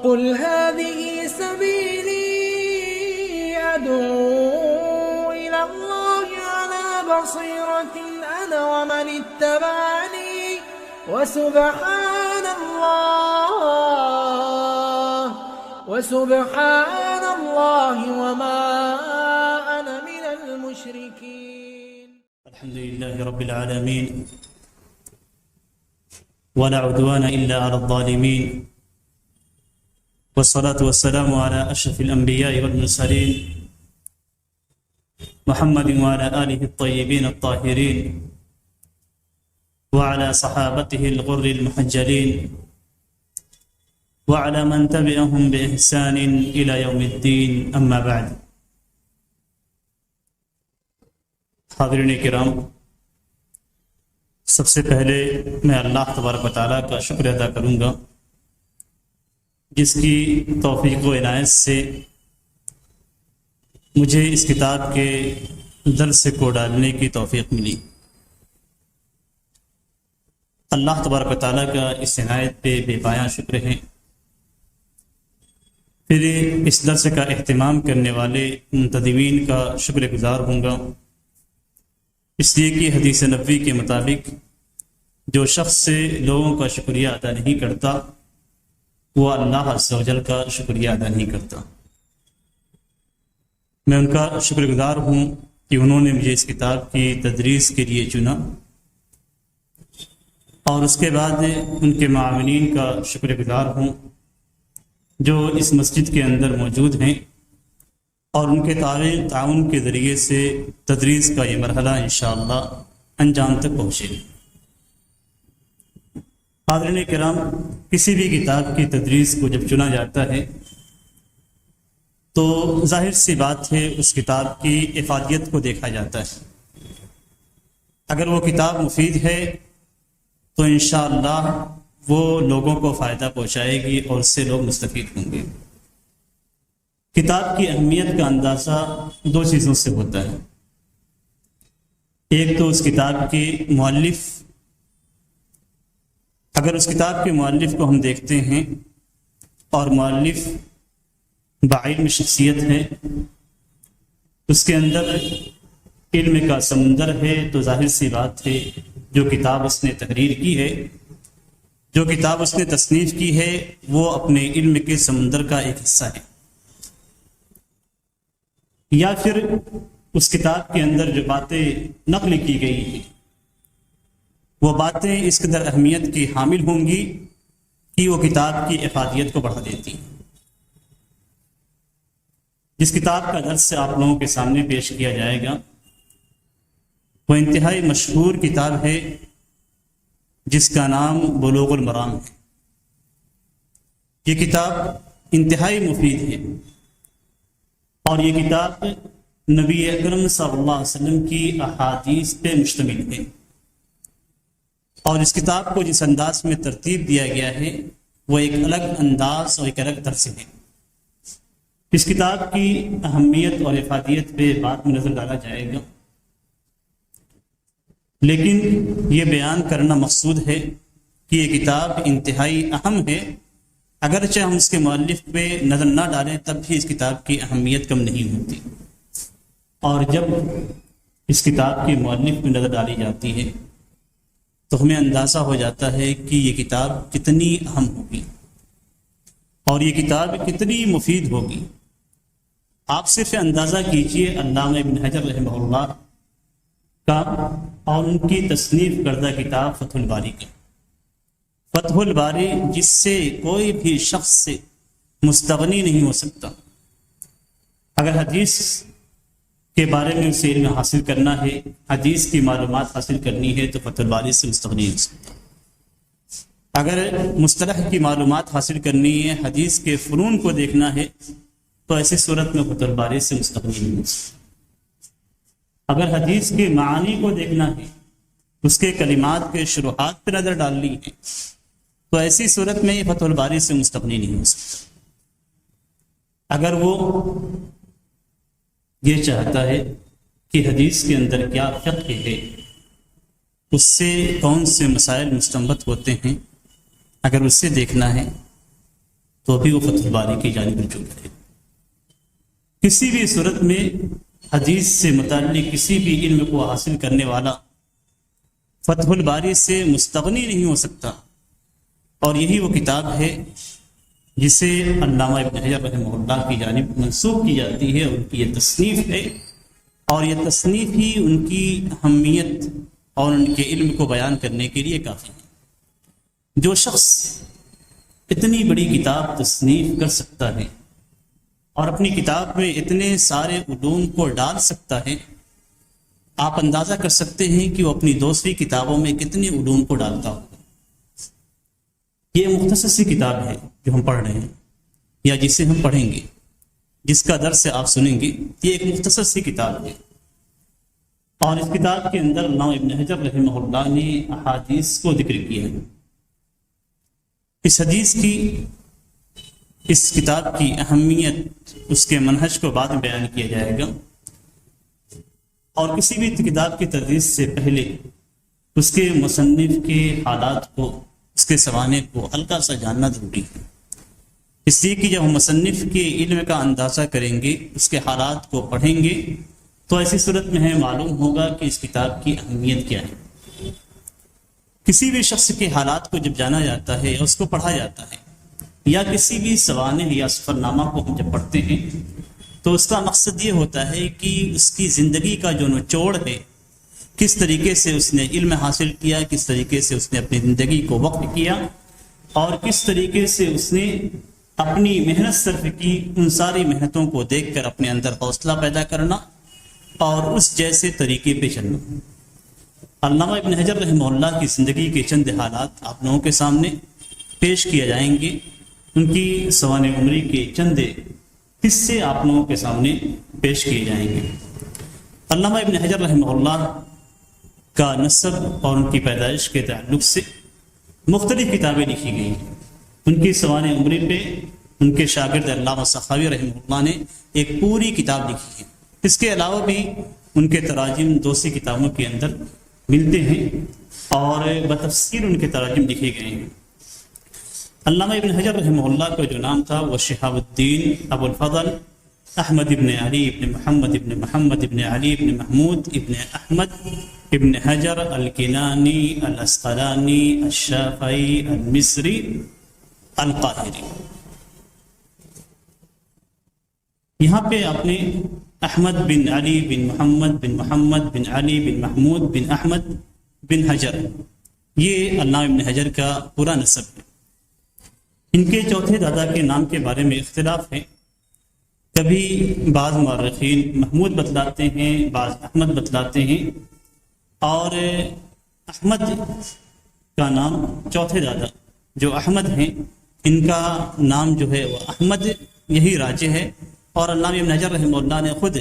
قل هذه سبيلي أدعو إلى الله على بصيرة أنا ومن اتبعني وسبحان الله وما أنا من المشركين. الحمد لله رب العالمين ولا عدوان إلا على الظالمين والصلاة والسلام على أشرف الأنبياء والمرسلين محمد وعلى آله الطيبين الطاهرين وعلى صحابته الغر المحجلين وعلى من تبعهم بإحسان إلى يوم الدين أما بعد. حاضرین کرام، سب سے پہلے میں اللہ تبارک و تعالیٰ کا شکر ادا کروں گا جس کی توفیق و عنایت سے مجھے اس کتاب کے درس کو ڈالنے کی توفیق ملی. اللہ تبارک و تعالیٰ کا اس عنایت پہ بے پایاں شکر ہے. پھر اس درس کا اہتمام کرنے والے منتظمین کا شکر گزار ہوں گا، اس لیے کہ حدیث نبوی کے مطابق جو شخص سے لوگوں کا شکریہ ادا نہیں کرتا وہ اللہ عز و جل کا شکریہ ادا نہیں کرتا. میں ان کا شکر گزار ہوں کہ انہوں نے مجھے اس کتاب کی تدریس کے لیے چنا، اور اس کے بعد ان کے معاونین کا شکر گزار ہوں جو اس مسجد کے اندر موجود ہیں اور ان کے تعاون کے ذریعے سے تدریس کا یہ مرحلہ انشاءاللہ انجام تک پہنچے. حاضرین کرام، کسی بھی کتاب کی تدریس کو جب چنا جاتا ہے تو ظاہر سی بات ہے اس کتاب کی افادیت کو دیکھا جاتا ہے. اگر وہ کتاب مفید ہے تو انشاءاللہ وہ لوگوں کو فائدہ پہنچائے گی اور اس سے لوگ مستفید ہوں گے. کتاب کی اہمیت کا اندازہ دو چیزوں سے ہوتا ہے. ایک تو اس کتاب کے مؤلف، اگر اس کتاب کے مؤلف کو ہم دیکھتے ہیں اور مؤلف بعلم شخصیت ہے، اس کے اندر علم کا سمندر ہے، تو ظاہر سی بات ہے جو کتاب اس نے تحریر کی ہے، جو کتاب اس نے تصنیف کی ہے، وہ اپنے علم کے سمندر کا ایک حصہ ہے. یا پھر اس کتاب کے اندر جو باتیں نقل کی گئی ہیں وہ باتیں اس قدر اہمیت کی حامل ہوں گی کہ وہ کتاب کی افادیت کو بڑھا دیتی ہیں. جس کتاب کا درس سے آپ لوگوں کے سامنے پیش کیا جائے گا وہ انتہائی مشہور کتاب ہے جس کا نام بلوغ المرام ہے. یہ کتاب انتہائی مفید ہے اور یہ کتاب نبی اکرم صلی اللہ علیہ وسلم کی احادیث پہ مشتمل ہے، اور اس کتاب کو جس انداز میں ترتیب دیا گیا ہے وہ ایک الگ انداز اور ایک الگ طرز ہے. اس کتاب کی اہمیت اور افادیت پہ بعد میں نظر ڈالا جائے گا، لیکن یہ بیان کرنا مقصود ہے کہ یہ کتاب انتہائی اہم ہے. اگرچہ ہم اس کے مؤلف پہ نظر نہ ڈالیں تب بھی اس کتاب کی اہمیت کم نہیں ہوتی، اور جب اس کتاب کے مؤلف پہ نظر ڈالی جاتی ہے تو ہمیں اندازہ ہو جاتا ہے کہ یہ کتاب کتنی اہم ہوگی اور یہ کتاب کتنی مفید ہوگی. آپ صرف اندازہ کیجئے علامہ ابن حجر رحمہ اللہ کا اور ان کی تصنیف کردہ کتاب فتح الباری کا. فتح الباری جس سے کوئی بھی شخص سے مستغنی نہیں ہو سکتا. اگر حدیث کے بارے میں اسے علم حاصل کرنا ہے، حدیث کی معلومات حاصل کرنی ہے تو فتح الباری سے مستغنی نہیں ہو سکتا. اگر مصطلح کی معلومات حاصل کرنی ہے، حدیث کے فنون کو دیکھنا ہے تو ایسی صورت میں فتح الباری سے مستغنی نہیں ہو سکتا. اگر حدیث کے معانی کو دیکھنا ہے، اس کے کلمات کے شروحات پہ نظر ڈالنی ہے تو ایسی صورت میں یہ فتح الباری سے مستغنی نہیں ہو سکتا. اگر وہ یہ چاہتا ہے کہ حدیث کے اندر کیا فقہ ہے، اس سے کون سے مسائل مستنبط ہوتے ہیں، اگر اسے دیکھنا ہے تو بھی وہ فتح الباری کی جانب رجوع کرے. کسی بھی صورت میں حدیث سے متعلق کسی بھی علم کو حاصل کرنے والا فتح الباری سے مستغنی نہیں ہو سکتا، اور یہی وہ کتاب ہے جسے علامہ ابن حجر رحمہ اللہ کی جانب منسوب کی جاتی ہے. ان کی یہ تصنیف ہے، اور یہ تصنیف ہی ان کی اہمیت اور ان کے علم کو بیان کرنے کے لیے کافی ہے. جو شخص اتنی بڑی کتاب تصنیف کر سکتا ہے اور اپنی کتاب میں اتنے سارے علوم کو ڈال سکتا ہے، آپ اندازہ کر سکتے ہیں کہ وہ اپنی دوسری کتابوں میں کتنے علوم کو ڈالتا ہوگا. یہ مختصر سی کتاب ہے جو ہم پڑھ رہے ہیں یا جسے ہم پڑھیں گے، جس کا درس آپ سنیں گے. یہ ایک مختصر سی کتاب ہے، اور اس کتاب کے اندر علامہ ابن حجر رحمہ اللہ نے احادیث کو ذکر کیا ہے. اس حدیث کی، اس کتاب کی اہمیت، اس کے منہج کو بعد میں بیان کیا جائے گا، اور کسی بھی کتاب کی تدریس سے پہلے اس کے مصنف کے حالات کو، اس کے سوانح کو ہلکا سا جاننا ضروری ہے. اس لیے کہ جب ہم مصنف کے علم کا اندازہ کریں گے، اس کے حالات کو پڑھیں گے، تو ایسی صورت میں ہمیں معلوم ہوگا کہ اس کتاب کی اہمیت کیا ہے. کسی بھی شخص کے حالات کو جب جانا جاتا ہے یا اس کو پڑھا جاتا ہے، یا کسی بھی سوانح یا سفر نامہ کو ہم جب پڑھتے ہیں، تو اس کا مقصد یہ ہوتا ہے کہ اس کی زندگی کا جو نچوڑ ہے، کس طریقے سے اس نے علم حاصل کیا، کس طریقے سے اس نے اپنی زندگی کو وقف کیا، اور کس طریقے سے اس نے اپنی محنت صرف کی، ان ساری محنتوں کو دیکھ کر اپنے اندر حوصلہ پیدا کرنا اور اس جیسے طریقے پہ چلنا. علامہ ابن حجر رحمہ اللہ کی زندگی کے چند حالات آپ لوگوں کے سامنے پیش کیے جائیں گے. ان کی سوانح عمری کے چند حصے آپ لوگوں کے سامنے پیش کیے جائیں گے. علامہ ابن حجر رحمہ اللہ کا نسب اور ان کی پیدائش کے تعلق سے مختلف کتابیں لکھی گئی ہیں. ان کی سوانح عمری پہ ان کے شاگرد علامہ سخاوی رحمہ اللہ نے ایک پوری کتاب لکھی ہے. اس کے علاوہ بھی ان کے تراجم دوسری کتابوں کے اندر ملتے ہیں، اور بتفصیل ان کے تراجم لکھے گئے ہیں. علامہ ابن حجر رحمہ اللہ کا جو نام تھا وہ شہاب الدین ابو الفضل احمد ابن علی ابن محمد ابن محمد ابن علی ابن محمود ابن احمد ابن حجر الکنانی الاسقلانی الشافعی المصری القاہری. یہاں پہ آپ نے احمد بن علی بن محمد بن محمد بن علی بن محمود بن احمد بن حجر، یہ علامہ ابن حجر کا پورا نسب ہے. ان کے چوتھے دادا کے نام کے بارے میں اختلاف ہے. کبھی بعض مورخین محمود بتلاتے ہیں، بعض احمد بتلاتے ہیں، اور احمد کا نام چوتھے دادا جو احمد ہیں، ان کا نام جو ہے وہ احمد یہی راجح ہے. اور علامہ ابن حجر رحمہ اللہ نے خود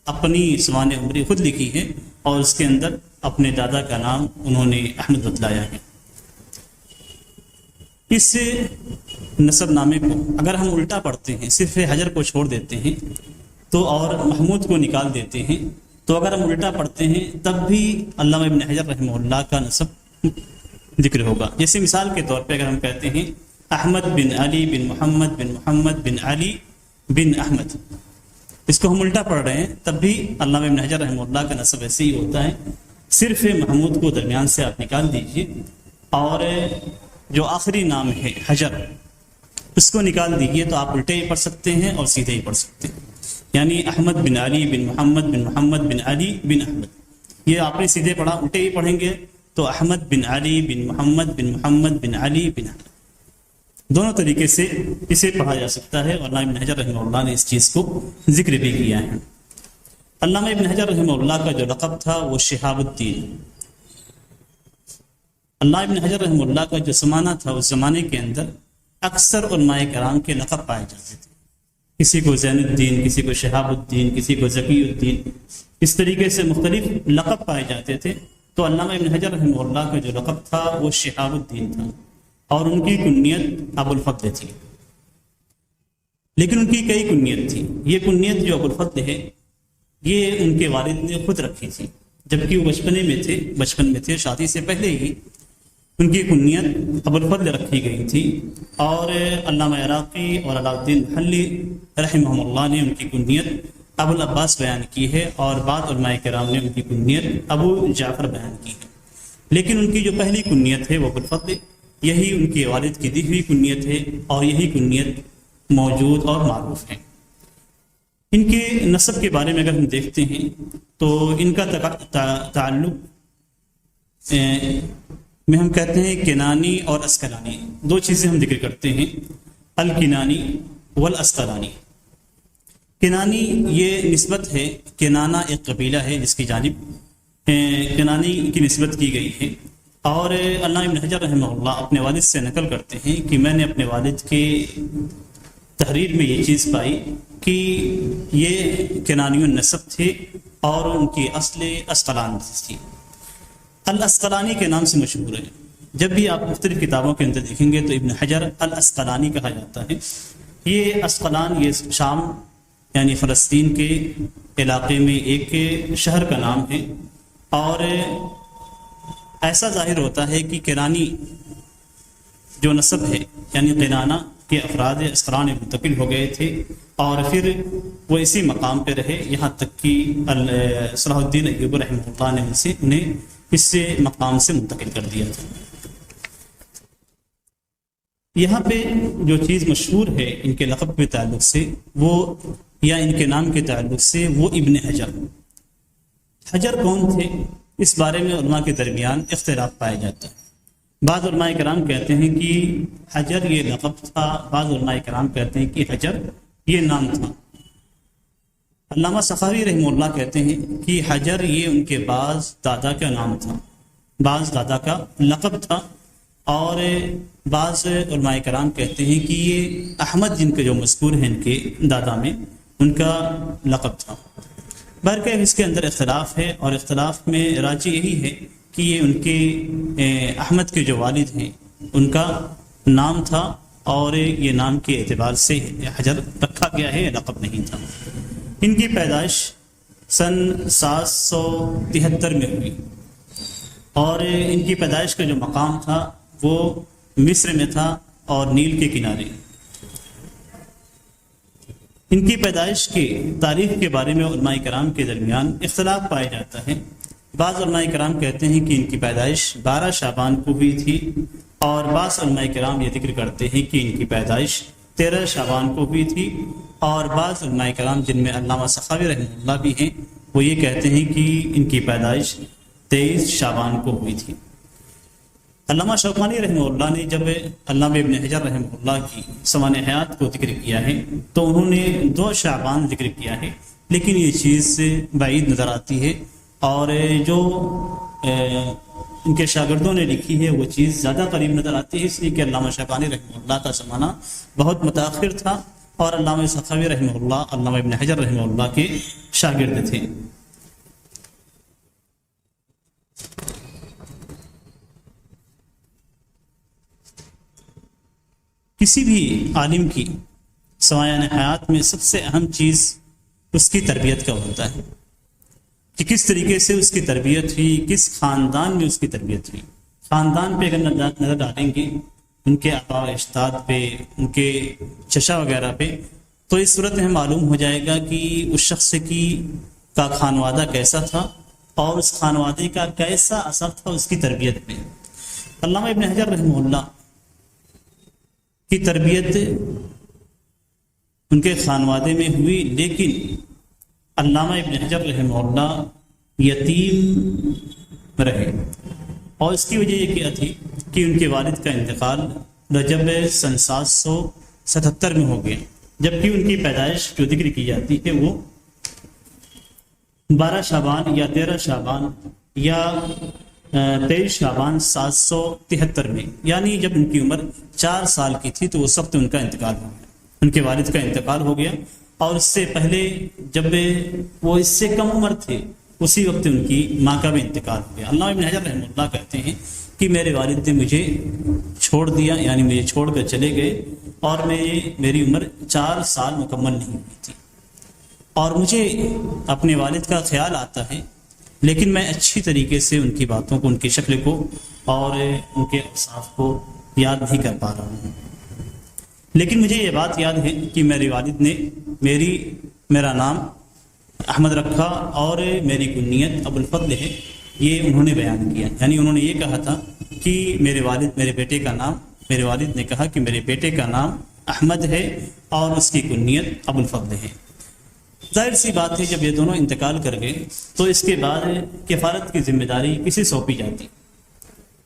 اپنی سوانح عمری خود لکھی ہے، اور اس کے اندر اپنے دادا کا نام انہوں نے احمد بتلایا ہے. اس نسب نامے کو اگر ہم الٹا پڑھتے ہیں، صرف حجر کو چھوڑ دیتے ہیں تو، اور محمود کو نکال دیتے ہیں، تو اگر ہم الٹا پڑھتے ہیں تب بھی علامہ ابن حجر رحمہ اللہ کا نسب ذکر ہوگا. جیسے مثال کے طور پہ اگر ہم کہتے ہیں احمد بن علی بن محمد بن محمد بن علی بن احمد، اس کو ہم الٹا پڑھ رہے ہیں، تب بھی علامہ ابن حجر رحمہ اللہ کا نسب ایسے ہی ہوتا ہے. صرف محمود کو درمیان سے آپ نکال دیجئے، اور جو آخری نام ہے حجر، اس کو نکال دیجئے، تو آپ الٹے ہی پڑھ سکتے ہیں اور سیدھے ہی پڑھ سکتے ہیں. یعنی احمد بن علی بن محمد بن محمد بن علی بن احمد، یہ آپ نے سیدھے پڑھا، الٹے ہی پڑھیں گے تو احمد بن علی بن محمد بن محمد بن علی بن احمد. دونوں طریقے سے اسے پڑھا جا سکتا ہے، اور علامہ ابن حجر رحمہ اللہ نے اس چیز کو ذکر بھی کیا ہے. علامہ ابن حجر رحمہ اللہ کا جو لقب تھا وہ شہاب الدین. علامہ ابن حجر رحمہ اللہ کا جو زمانہ تھا، اس زمانے کے اندر اکثر علماء کرام کے لقب پائے جاتے تھے. کسی کو زین الدین، کسی کو شہاب الدین، کسی کو ذکی الدین، اس طریقے سے مختلف لقب پائے جاتے تھے. تو علامہ ابن حجر رحمہ اللہ کا جو لقب تھا وہ شہاب الدین تھا، اور ان کی کنیت ابو الفضل تھی. لیکن ان کی کئی کنیت تھی. یہ کنیت جو ابو الفضل ہے، یہ ان کے والد نے خود رکھی تھی، جبکہ وہ بچپن میں تھے، شادی سے پہلے ہی ان کی کنیت ابو الفضل رکھی گئی تھی، اور علامہ عراقی اور علاء الدین محلی رحمہ اللہ نے ان کی کنیت ابو العباس بیان کی ہے، اور بعض علماء کرام نے ان کی کنیت ابو جعفر بیان کی ہے، لیکن ان کی جو پہلی کنیت ہے وہ ابو الفضل، یہی ان کے والد کی دی ہوئی کنیت ہے، اور یہی کنیت موجود اور معروف ہے۔ ان کے نسب کے بارے میں اگر ہم دیکھتے ہیں تو ان کا تعلق میں ہم کہتے ہیں کنانی اور اسقلانی، دو چیزیں ہم ذکر کرتے ہیں، الکنانی والاسقلانی۔ کنانی یہ نسبت ہے، کنانہ ایک قبیلہ ہے جس کی جانب کنانی کی نسبت کی گئی ہے، اور علامہ ابن حجر رحمہ اللہ اپنے والد سے نقل کرتے ہیں کہ میں نے اپنے والد کے تحریر میں یہ چیز پائی کہ یہ کنانی النسب تھے اور ان کی اصل اسقلان تھی۔ الاسقلانی کے نام سے مشہور ہے، جب بھی آپ مختلف کتابوں کے اندر دیکھیں گے تو ابن حجر الاسقلانی کہا جاتا ہے۔ یہ اسقلان یہ شام یعنی فلسطین کے علاقے میں ایک شہر کا نام ہے، اور ایسا ظاہر ہوتا ہے کہ کنانی جو نسب ہے یعنی کنانہ کے افراد اسقلان میں منتقل ہو گئے تھے، اور پھر وہ اسی مقام پہ رہے یہاں تک کہ صلاح الدین ایوبی رحمہ اللہ نے انہیں اس مقام سے منتقل کر دیا تھا۔ یہاں پہ جو چیز مشہور ہے ان کے لقب کے تعلق سے وہ یا ان کے نام کے تعلق سے وہ ابن حجر۔ حجر کون تھے اس بارے میں علماء کے درمیان اختلاف پایا جاتا ہے۔ بعض علماء کرام کہتے ہیں کہ حجر یہ لقب تھا، بعض علماء کرام کہتے ہیں کہ حجر یہ نام تھا۔ علامہ سخاوی رحمہ اللہ کہتے ہیں کہ حجر یہ ان کے بعض دادا کا نام تھا، بعض دادا کا لقب تھا، اور بعض علماء کرام کہتے ہیں کہ یہ احمد جن کے جو مذکور ہیں ان کے دادا میں ان کا لقب تھا۔ بہرکیف اس کے اندر اختلاف ہے، اور اختلاف میں راجح یہی ہے کہ یہ ان کے احمد کے جو والد ہیں ان کا نام تھا، اور یہ نام کے اعتبار سے حجر رکھا گیا ہے، لقب نہیں تھا۔ ان کی پیدائش سن 773 میں ہوئی، اور ان کی پیدائش کا جو مقام تھا وہ مصر میں تھا اور نیل کے کنارے۔ ان کی پیدائش کی تاریخ کے بارے میں علماء کرام کے درمیان اختلاف پایا جاتا ہے۔ بعض علماء کرام کہتے ہیں کہ ان کی پیدائش 12 شعبان کو ہوئی تھی، اور بعض علماء کرام یہ ذکر کرتے ہیں کہ ان کی پیدائش 13 شعبان کو ہوئی تھی، اور بعض علماء کرام جن میں علامہ سخاوی رحمہ اللہ بھی ہیں وہ یہ کہتے ہیں کہ ان کی پیدائش 23 شعبان کو ہوئی تھی۔ علامہ شوکانی رحمہ اللہ نے جب علامہ ابن حجر رحمہ اللہ کی سوانح حیات کو ذکر کیا ہے تو انہوں نے 2 شعبان ذکر کیا ہے، لیکن یہ چیز بعید نظر آتی ہے، اور جو ان کے شاگردوں نے لکھی ہے وہ چیز زیادہ قریب نظر آتی ہے، اس لیے کہ علامہ شوکانی رحمہ اللہ کا زمانہ بہت متاخر تھا، اور علامہ سخاوی رحمہ اللہ علامہ ابن حجر رحمہ اللہ کے شاگرد تھے۔ کسی بھی عالم کی سوانح حیات میں سب سے اہم چیز اس کی تربیت کا ہوتا ہے کہ کس طریقے سے اس کی تربیت ہوئی، کس خاندان میں اس کی تربیت ہوئی۔ خاندان پہ اگر نظر ڈالیں گے، ان کے آباء و اجداد پہ، ان کے چچا وغیرہ پہ، تو اس صورت میں معلوم ہو جائے گا کہ اس شخص کا خانوادہ کیسا تھا اور اس خانوادے کا کیسا اثر تھا اس کی تربیت پہ۔ علامہ ابن حجر رحمہ اللہ کی تربیت ان کے خانوادے میں ہوئی، لیکن علامہ ابن حجر رحمہ اللہ یتیم رہے، اور اس کی وجہ یہ کیا تھی کہ ان کے والد کا انتقال رجب سن 777 میں ہو گیا، جبکہ ان کی پیدائش جو ذکر کی جاتی ہے وہ 12 شعبان یا 13 شعبان یا 23 شعبان 773 میں، یعنی جب ان کی عمر 4 سال کی تھی تو اس وقت ان کا انتقال ہو گیا، ان کے والد کا انتقال ہو گیا، اور اس سے پہلے جب وہ اس سے کم عمر تھے اسی وقت ان کی ماں کا بھی انتقال ہو گیا۔ علامہ ابن حجر رحمہ اللہ کہتے ہیں کہ میرے والد نے مجھے چھوڑ دیا، یعنی مجھے چھوڑ کر چلے گئے، اور میری عمر 4 سال مکمل نہیں ہوئی تھی، اور مجھے اپنے والد کا خیال آتا ہے، لیکن میں اچھی طریقے سے ان کی باتوں کو، ان کی شکل کو اور ان کے اوصاف کو یاد نہیں کر پا رہا ہوں، لیکن مجھے یہ بات یاد ہے کہ میرے والد نے میرا نام احمد رکھا اور میری کنیت ابو الفضل ہے، یہ انہوں نے بیان کیا. یعنی انہوں نے یہ کہا تھا کہ میرے والد نے کہا کہ میرے بیٹے کا نام احمد ہے اور اس کی کنیت ابو الفضل ہے. ظاہر سی بات ہے جب یہ دونوں انتقال کر گئے تو اس کے بعد کفالت کی ذمہ داری کسی سونپی جاتی.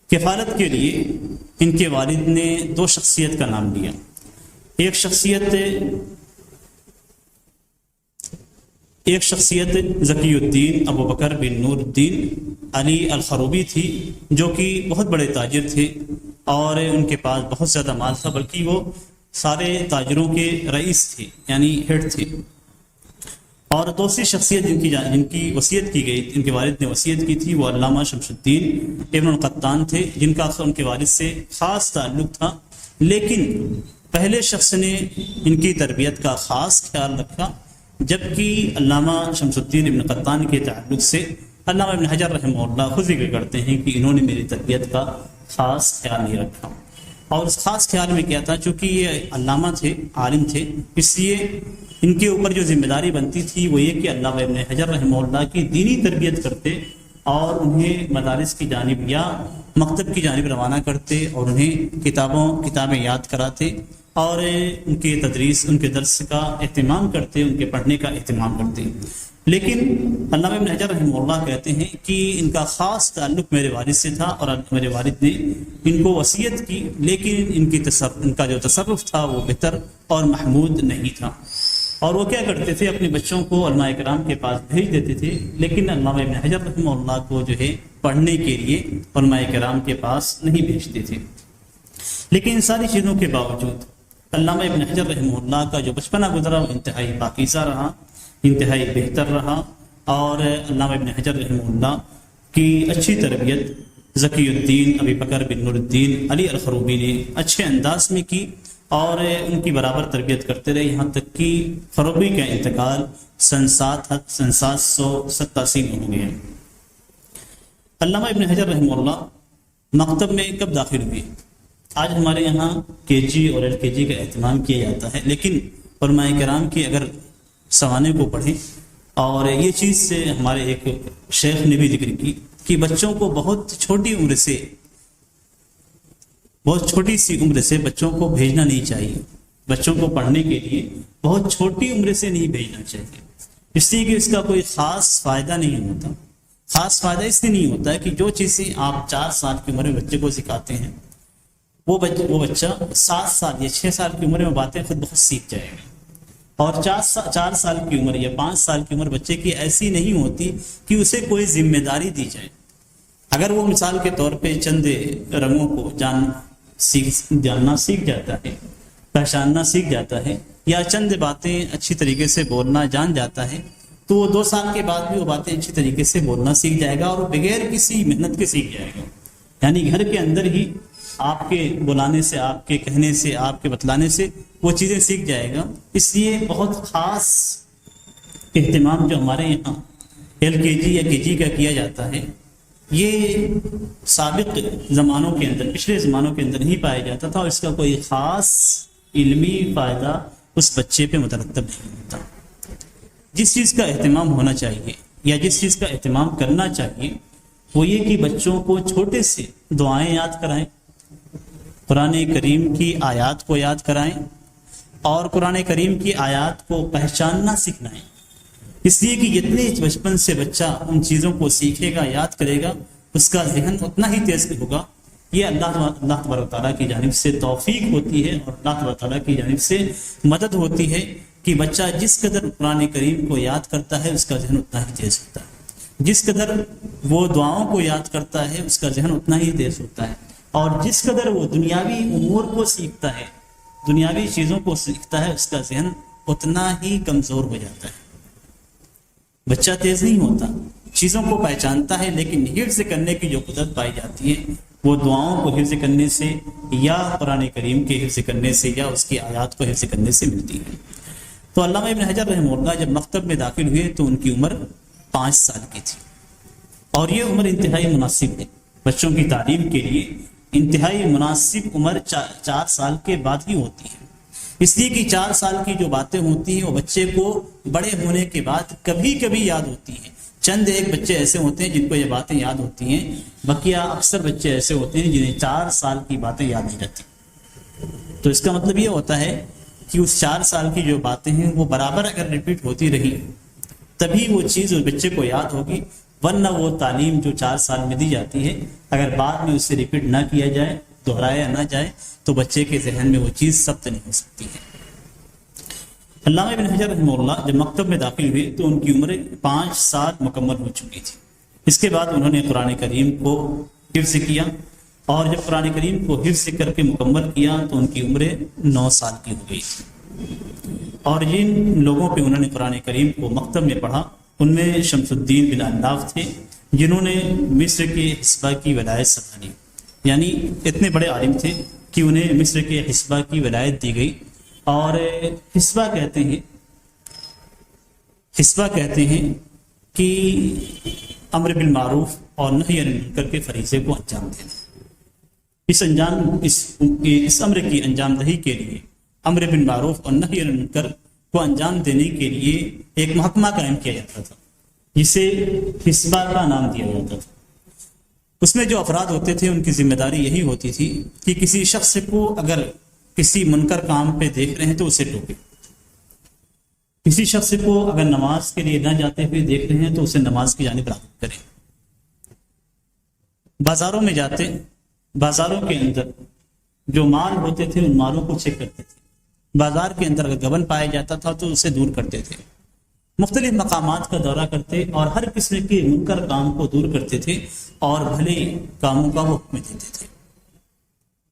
کفالت کے لیے ان کے والد نے 2 شخصیت کا نام لیا. ایک شخصیت ذکی الدین ابو بکر بن نور الدین علی الخروبی تھی، جو کہ بہت بڑے تاجر تھے اور ان کے پاس بہت زیادہ مال تھا، بلکہ وہ سارے تاجروں کے رئیس تھے، یعنی ہیڈ تھے. اور دوسری شخصیت جن کی وصیت کی گئی، جن کے والد نے وصیت کی تھی، وہ علامہ شمس الدین ابن القطان تھے، جن کا ان کے والد سے خاص تعلق تھا. لیکن پہلے شخص نے ان کی تربیت کا خاص خیال رکھا، جبکہ علامہ شمس الدین ابن قطان کے تعلق سے علامہ ابن حجر رحمہ اللہ خود ذکر کرتے ہیں کہ انہوں نے میری تربیت کا خاص خیال نہیں رکھا. اور اس خاص خیال میں کیا تھا، چونکہ یہ علامہ تھے، عالم تھے، اس لیے ان کے اوپر جو ذمہ داری بنتی تھی وہ یہ کہ علامہ ابن حجر رحمہ اللہ کی دینی تربیت کرتے اور انہیں مدارس کی جانب یا مکتب کی جانب روانہ کرتے اور انہیں کتابیں یاد کراتے اور ان کے تدریس، ان کے درس کا اہتمام کرتے، ان کے پڑھنے کا اہتمام کرتے. لیکن علامہ ابن حجر رحمہ اللہ کہتے ہیں کہ ان کا خاص تعلق میرے والد سے تھا اور میرے والد نے ان کو وصیت کی، لیکن ان کا جو تصرف تھا وہ بہتر اور محمود نہیں تھا. اور وہ کیا کرتے تھے، اپنے بچوں کو علماء کرام کے پاس بھیج دیتے تھے، لیکن علامہ ابن حجر رحمہ اللہ کو جو ہے پڑھنے کے لیے علماء کرام کے پاس نہیں بھیجتے تھے. لیکن ان ساری چیزوں کے باوجود علامہ ابن حجر رحمہ اللہ کا جو بچپنا گزرا وہ انتہائی پاکیزہ رہا، انتہائی بہتر رہا. اور علامہ ابن حجر رحمہ اللہ کی اچھی تربیت ذکی الدین ابی بکر بن نور الدین علی الخروبی نے اچھے انداز میں کی اور ان کی برابر تربیت کرتے رہے، یہاں تک کہ خروبی کا انتقال سن 787 میں ہو گیا. علامہ ابن حجر رحمہ اللہ مکتب میں کب داخل ہوئے؟ آج ہمارے یہاں KG اور LKG کا اہتمام کیا جاتا ہے، لیکن علماء کرام کی اگر سوانح کو پڑھیں، اور یہ چیز سے ہمارے ایک شیخ نے بھی ذکر کی کہ بچوں کو بہت چھوٹی سی عمر سے بچوں کو بھیجنا نہیں چاہیے. بچوں کو پڑھنے کے لیے بہت چھوٹی عمر سے نہیں بھیجنا چاہیے، اس لیے کہ اس کا کوئی خاص فائدہ نہیں ہوتا. خاص فائدہ اس لیے نہیں ہوتا ہے کہ جو چیزیں آپ 4 سال کی عمر میں بچے کو سکھاتے ہیں، وہ بچہ 7 سال یا 6 سال کی عمر میں باتیں خود بخود سیکھ جائے گا. اور 4 سال کی عمر یا 5 سال کی عمر بچے کی ایسی نہیں ہوتی کہ اسے کوئی ذمہ داری دی جائے. اگر وہ مثال کے طور پہ چند رنگوں کو جاننا سیکھ جاتا ہے، پہچاننا سیکھ جاتا ہے، یا چند باتیں اچھی طریقے سے بولنا جان جاتا ہے، تو وہ 2 سال کے بعد بھی وہ باتیں اچھی طریقے سے بولنا سیکھ جائے گا اور بغیر کسی محنت کے سیکھ جائے گا. یعنی گھر کے اندر ہی آپ کے بلانے سے، آپ کے کہنے سے، آپ کے بتلانے سے وہ چیزیں سیکھ جائے گا. اس لیے بہت خاص اہتمام جو ہمارے یہاں LKG یا KG کا کیا جاتا ہے، یہ سابق زمانوں کے اندر، پچھلے زمانوں کے اندر نہیں پایا جاتا تھا، اور اس کا کوئی خاص علمی فائدہ اس بچے پہ مترتب نہیں ہوتا. جس چیز کا اہتمام ہونا چاہیے یا جس چیز کا اہتمام کرنا چاہیے وہ یہ کہ بچوں کو چھوٹے سے دعائیں یاد کرائیں، قرآن کریم کی آیات کو یاد کرائیں اور قرآن کریم کی آیات کو پہچاننا سکھلائیں. اس لیے کہ جتنے بچپن سے بچہ ان چیزوں کو سیکھے گا، یاد کرے گا، اس کا ذہن اتنا ہی تیز ہوگا. یہ اللہ تبارک تعالیٰ کی جانب سے توفیق ہوتی ہے اور اللہ تبارک تعالیٰ کی جانب سے مدد ہوتی ہے کہ بچہ جس قدر قرآن کریم کو یاد کرتا ہے اس کا ذہن اتنا ہی تیز ہوتا ہے. جس قدر وہ دعاؤں کو یاد کرتا ہے اس کا ذہن اتنا ہی تیز ہوتا ہے. اور جس قدر وہ دنیاوی امور کو سیکھتا ہے، دنیاوی چیزوں کو سیکھتا ہے، اس کا ذہن اتنا ہی کمزور ہو جاتا ہے. بچہ تیز نہیں ہوتا، چیزوں کو پہچانتا ہے، لیکن حفظ کرنے کی جو قدرت پائی جاتی ہے وہ دعاؤں کو حفظ کرنے سے یا قرآن کریم کے حفظ کرنے سے یا اس کی آیات کو حفظ کرنے سے ملتی ہے. تو علامہ ابن حجر رحمہ اللہ جب مکتب میں داخل ہوئے تو ان کی عمر 5 سال کی تھی، اور یہ عمر انتہائی مناسب ہے. بچوں کی تعلیم کے لیے انتہائی مناسب عمر 4 سال کے بعد ہی ہوتی ہے، اس لیے کہ 4 سال کی جو باتیں ہوتی ہیں وہ بچے کو بڑے ہونے کے بعد کبھی کبھی یاد ہوتی ہیں۔ چند ایک بچے ایسے ہوتے ہیں جن کو یہ باتیں یاد ہوتی ہیں، بقیہ اکثر بچے ایسے ہوتے ہیں جنہیں 4 سال کی باتیں یاد نہیں رہتی۔ تو اس کا مطلب یہ ہوتا ہے کہ اس 4 سال کی جو باتیں ہیں وہ برابر اگر ریپیٹ ہوتی رہی تبھی وہ چیز اس بچے کو یاد ہوگی، ورنہ وہ تعلیم جو 4 سال میں دی جاتی ہے اگر بعد میں اس سے ریپیٹ نہ کیا جائے، دہرایا نہ جائے، تو بچے کے ذہن میں وہ چیز ثبت نہیں ہو سکتی ہے۔ علامہ ابن حجر رحمہ اللہ جب مکتب میں داخل ہوئے تو ان کی عمر 5 سال مکمل ہو چکی تھی۔ اس کے بعد انہوں نے قرآن کریم کو حفظ کیا، اور جب قرآن کریم کو حفظ کر کے مکمل کیا تو ان کی عمر 9 سال کی ہو گئی تھی۔ اور جن لوگوں پہ انہوں نے قرآن کریم کو مکتب میں پڑھا ان میں شمس الدین بن علاف تھے، جنہوں نے مصر کے حسبہ کی ولایت سنبھالی، یعنی اتنے بڑے عالم تھے کہ انہیں مصر کے حسبہ کی ولایت دی گئی۔ اور حسبہ کہتے ہیں کہ امر بالمعروف اور نہی عن المنکر کے فریضے کو انجام دینا۔ اس امر کی انجام دہی کے لیے، امر بالمعروف اور نہی عن المنکر کو انجام دینے کے لیے ایک محکمہ قائم کیا جاتا تھا جسے حسبہ کا نام دیا جاتا تھا۔ اس میں جو افراد ہوتے تھے ان کی ذمہ داری یہی ہوتی تھی کہ کسی شخص کو اگر کسی منکر کام پہ دیکھ رہے ہیں تو اسے ٹوکے، کسی شخص کو اگر نماز کے لیے نہ جاتے ہوئے دیکھ رہے ہیں تو اسے نماز کی جانب راغب کریں۔ بازاروں میں جاتے، بازاروں کے اندر جو مال ہوتے تھے ان مالوں کو چیک کرتے تھے، بازار کے اندر اگر گبن پایا جاتا تھا تو اسے دور کرتے تھے، مختلف مقامات کا دورہ کرتے اور ہر قسم کے منکر کام کو دور کرتے تھے اور بھلے کاموں کا وہ حکم دیتے تھے۔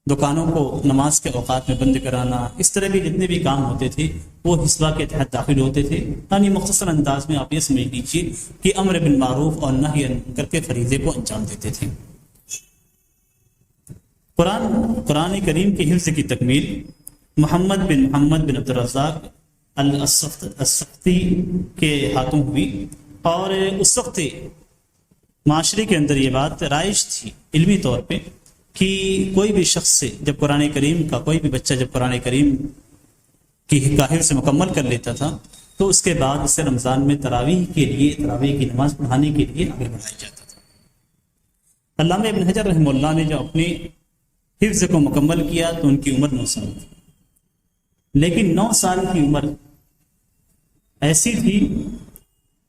دکانوں کو نماز کے اوقات میں بند کرانا، اس طرح کے جتنے بھی کام ہوتے تھے وہ حسبہ کے تحت داخل ہوتے تھے۔ یعنی مختصر انداز میں آپ یہ سمجھ لیجیے کہ امر بالمعروف اور نہی عن المنکر کے فریضے کو انجام دیتے تھے۔ قرآن کریم کی حفظ کی تکمیل محمد بن عبد الرزاق السقطی کے ہاتھوں ہوئی، اور اس وقت معاشرے کے اندر یہ بات رائج تھی علمی طور پہ کہ کوئی بھی شخص سے جب قرآن کریم کا کوئی بھی بچہ جب قرآن کریم کی حفظ سے مکمل کر لیتا تھا تو اس کے بعد اسے رمضان میں تراویح کی نماز پڑھانے کے لیے آگے بڑھایا جاتا تھا۔ علامہ ابن حجر رحمہ اللہ نے جو اپنی حفظ کو مکمل کیا تو ان کی عمر 9 سال تھی، لیکن 9 سال کی عمر ایسی تھی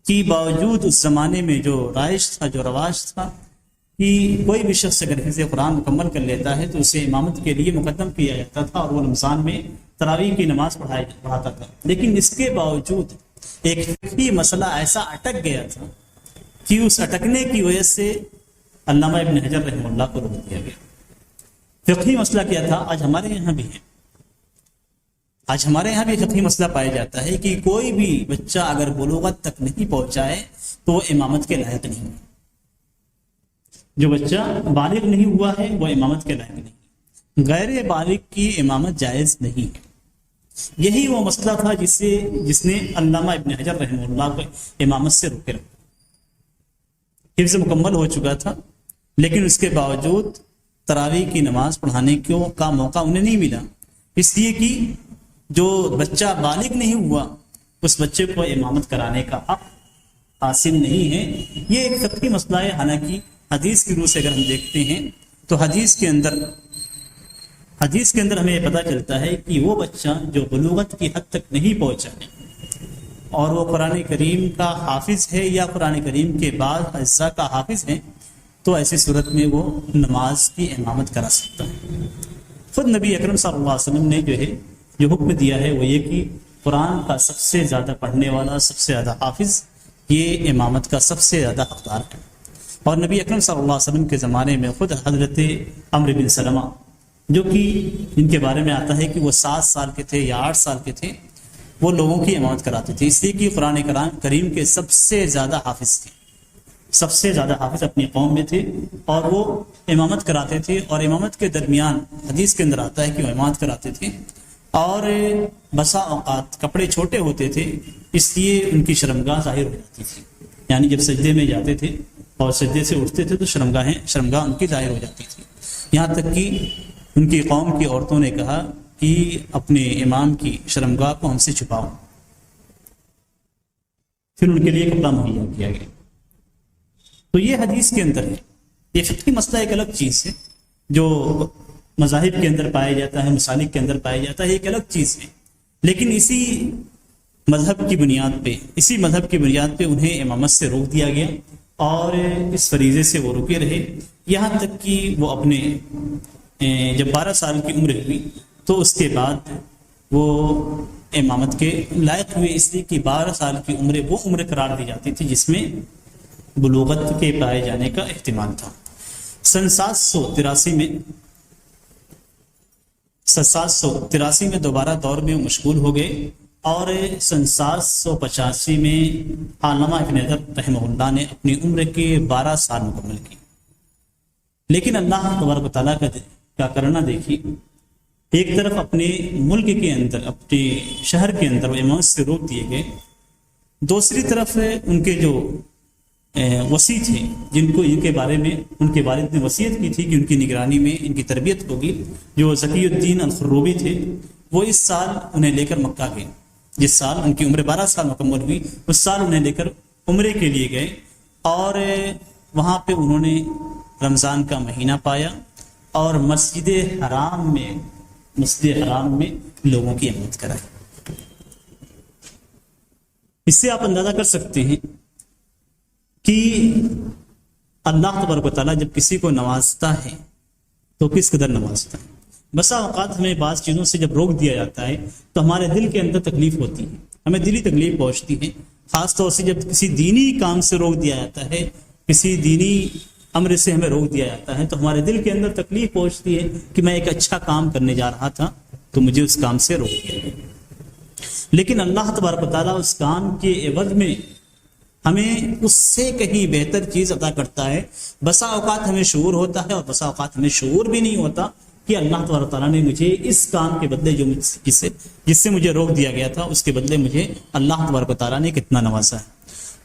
کہ باوجود اس زمانے میں جو رائج تھا، جو رواج تھا کہ کوئی بھی شخص اگر حفظ قرآن مکمل کر لیتا ہے تو اسے امامت کے لیے مقدم کیا جاتا تھا اور وہ رمضان میں تراویح کی نماز پڑھاتا تھا، لیکن اس کے باوجود ایک فقہی مسئلہ ایسا اٹک گیا تھا کہ اس اٹکنے کی وجہ سے علامہ ابن حجر رحمہ اللہ کو روک دیا گیا۔ فقہی مسئلہ کیا تھا؟ آج ہمارے یہاں بھی فقہی مسئلہ پایا جاتا ہے کہ کوئی بھی بچہ اگر بلوغت تک نہیں پہنچائے تو وہ امامت کے لائق نہیں ہے۔ جو بچہ بالغ نہیں ہوا ہے وہ امامت کے لائق نہیں، غیر بالغ کی امامت جائز نہیں ہے۔ یہی وہ مسئلہ تھا جس نے علامہ ابن حجر رحمہ اللہ کو امامت سے روکے رکھا۔ حفظ مکمل ہو چکا تھا لیکن اس کے باوجود تراویح کی نماز پڑھانے کا موقع انہیں نہیں ملا، اس لیے کہ جو بچہ بالغ نہیں ہوا اس بچے کو امامت کرانے کا حق حاصل نہیں ہے۔ یہ ایک فقہی مسئلہ ہے، حالانکہ حدیث کی روح سے اگر ہم دیکھتے ہیں تو حدیث کے اندر ہمیں یہ پتہ چلتا ہے کہ وہ بچہ جو بلوغت کی حد تک نہیں پہنچا ہے اور وہ قرآن کریم کا حافظ ہے یا قرآن کریم کے بعض اجزاء کا حافظ ہے تو ایسی صورت میں وہ نماز کی امامت کرا سکتا ہے۔ خود نبی اکرم صلی اللہ علیہ وسلم نے جو حکم دیا ہے وہ یہ کہ قرآن کا سب سے زیادہ پڑھنے والا، سب سے زیادہ حافظ، یہ امامت کا سب سے زیادہ حقدار ہے۔ اور نبی اکرم صلی اللہ علیہ وسلم کے زمانے میں خود حضرت عمرو بن سلمہ، جو کہ جن کے بارے میں آتا ہے کہ وہ 7 سال کے تھے یا 8 سال کے تھے، وہ لوگوں کی امامت کراتے تھے، اس لیے کہ قرآن کریم کے سب سے زیادہ حافظ تھے، سب سے زیادہ حافظ اپنی قوم میں تھے، اور وہ امامت کراتے تھے۔ اور امامت کے درمیان حدیث کے اندر آتا ہے کہ وہ امامت کراتے تھے، اور بسا اوقات کپڑے چھوٹے ہوتے تھے اس لیے ان کی شرمگاہ ظاہر ہو جاتی تھی، یعنی جب سجدے میں جاتے تھے اور سجدے سے اٹھتے تھے تو شرمگاہ ان کی ظاہر ہو جاتی تھی، یہاں تک کہ ان کی قوم کی عورتوں نے کہا کہ اپنے امام کی شرمگاہ کو ہم سے چھپاؤ، پھر ان کے لیے کپڑا مہیا کیا گیا۔ تو یہ حدیث کے اندر ہے، یہ فقہی مسئلہ ایک الگ چیز ہے، جو مذاہب کے اندر پایا جاتا ہے، مسالک کے اندر پایا جاتا ہے، ایک الگ چیز ہے، لیکن اسی مذہب کی بنیاد پہ انہیں امامت سے روک دیا گیا اور اس فریضے سے وہ رکے رہے، یہاں تک کہ وہ اپنے جب 12 سال کی عمر ہوئی تو اس کے بعد وہ امامت کے لائق ہوئے، اس لیے کہ 12 سال کی عمر وہ عمر قرار دی جاتی تھی جس میں بلوغت کے پائے جانے کا احتمال تھا۔ سن 783 میں دوبارہ دور میں مشغول ہو گئے اور سن 785 میں علامہ ابن حجر رحمہ اللہ نے اپنی عمر کے 12 سال مکمل کی، لیکن اللہ تبارک و تعالیٰ کا کرنا دیکھی، ایک طرف اپنے ملک کے اندر، اپنے شہر کے اندر وہ امامت سے روک دیے گئے، دوسری طرف ان کے جو وصی تھے جن کے بارے میں ان کے والد نے وصیت کی تھی کہ ان کی نگرانی میں ان کی تربیت ہوگی، جو ذکی الدین الخروبی تھے، وہ اس سال انہیں لے کر مکہ گئے، جس سال ان کی عمر 12 سال مکمل ہوئی اس سال انہیں لے کر عمرے کے لیے گئے، اور وہاں پہ انہوں نے رمضان کا مہینہ پایا اور مسجد حرام میں لوگوں کی امامت کرائی۔ اس سے آپ اندازہ کر سکتے ہیں کہ اللہ تبارک و تعالیٰ جب کسی کو نوازتا ہے تو کس قدر نوازتا ہے۔ بسا اوقات ہمیں بعض چیزوں سے جب روک دیا جاتا ہے تو ہمارے دل کے اندر تکلیف ہوتی ہے، ہمیں دلی تکلیف پہنچتی ہے، خاص طور سے جب کسی دینی کام سے روک دیا جاتا ہے، کسی دینی امر سے ہمیں روک دیا جاتا ہے تو ہمارے دل کے اندر تکلیف پہنچتی ہے کہ میں ایک اچھا کام کرنے جا رہا تھا تو مجھے اس کام سے روک دیا گیا، لیکن اللہ تبارک و تعالیٰ اس کام کے عوض میں ہمیں اس سے کہیں بہتر چیز عطا کرتا ہے۔ بسا اوقات ہمیں شعور ہوتا ہے اور بسا اوقات ہمیں شعور بھی نہیں ہوتا کہ اللہ تبارک و تعالیٰ نے مجھے اس کام کے بدلے جس سے مجھے روک دیا گیا تھا اس کے بدلے مجھے اللہ تبارک و تعالیٰ نے کتنا نوازا ہے۔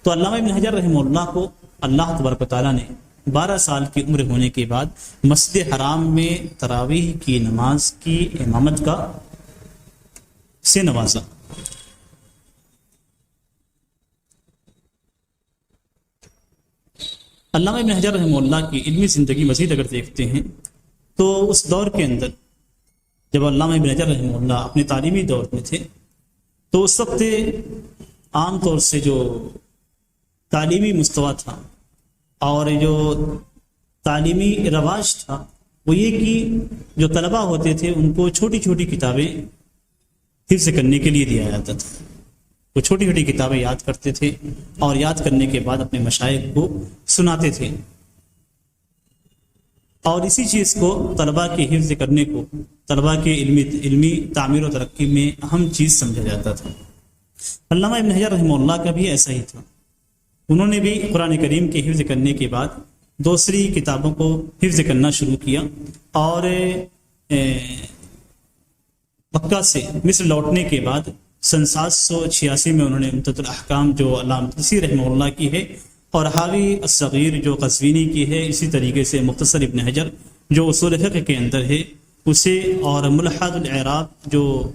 تو علامہ ابن حجر رحمہ اللہ کو اللہ تبارک و تعالیٰ نے 12 سال کی عمر ہونے کے بعد مسجد حرام میں تراویح کی نماز کی امامت سے نوازا۔ علامہ ابن حجر رحمہ اللہ کی علمی زندگی مزید اگر دیکھتے ہیں تو اس دور کے اندر جب علامہ ابن حجر رحمہ اللہ اپنے تعلیمی دور میں تھے تو اس وقت عام طور سے جو تعلیمی مستویٰ تھا اور جو تعلیمی رواج تھا وہ یہ کہ جو طلباء ہوتے تھے ان کو چھوٹی چھوٹی کتابیں حفظ کرنے کے لیے دیا جاتا تھا، وہ چھوٹی چھوٹی کتابیں یاد کرتے تھے اور یاد کرنے کے بعد اپنے مشائخ کو سناتے تھے، اور اسی چیز کو طلباء کے حفظ کرنے کو طلباء کے علمی تعمیر و ترقی میں اہم چیز سمجھا جاتا تھا۔ علامہ ابن حجر رحمہ اللہ کا بھی ایسا ہی تھا، انہوں نے بھی قرآن کریم کے حفظ کرنے کے بعد دوسری کتابوں کو حفظ کرنا شروع کیا، اور مکہ سے مصر لوٹنے کے بعد سن 786 میں انہوں نے عمدۃ الاحکام جو علامہ طسی رحمہ اللہ کی ہے اور حاوی الصغیر جو قزوینی کی ہے، اسی طریقے سے مختصر ابن حجر جو اصول فقہ کے اندر ہے اسے، اور ملحد الاعراب جو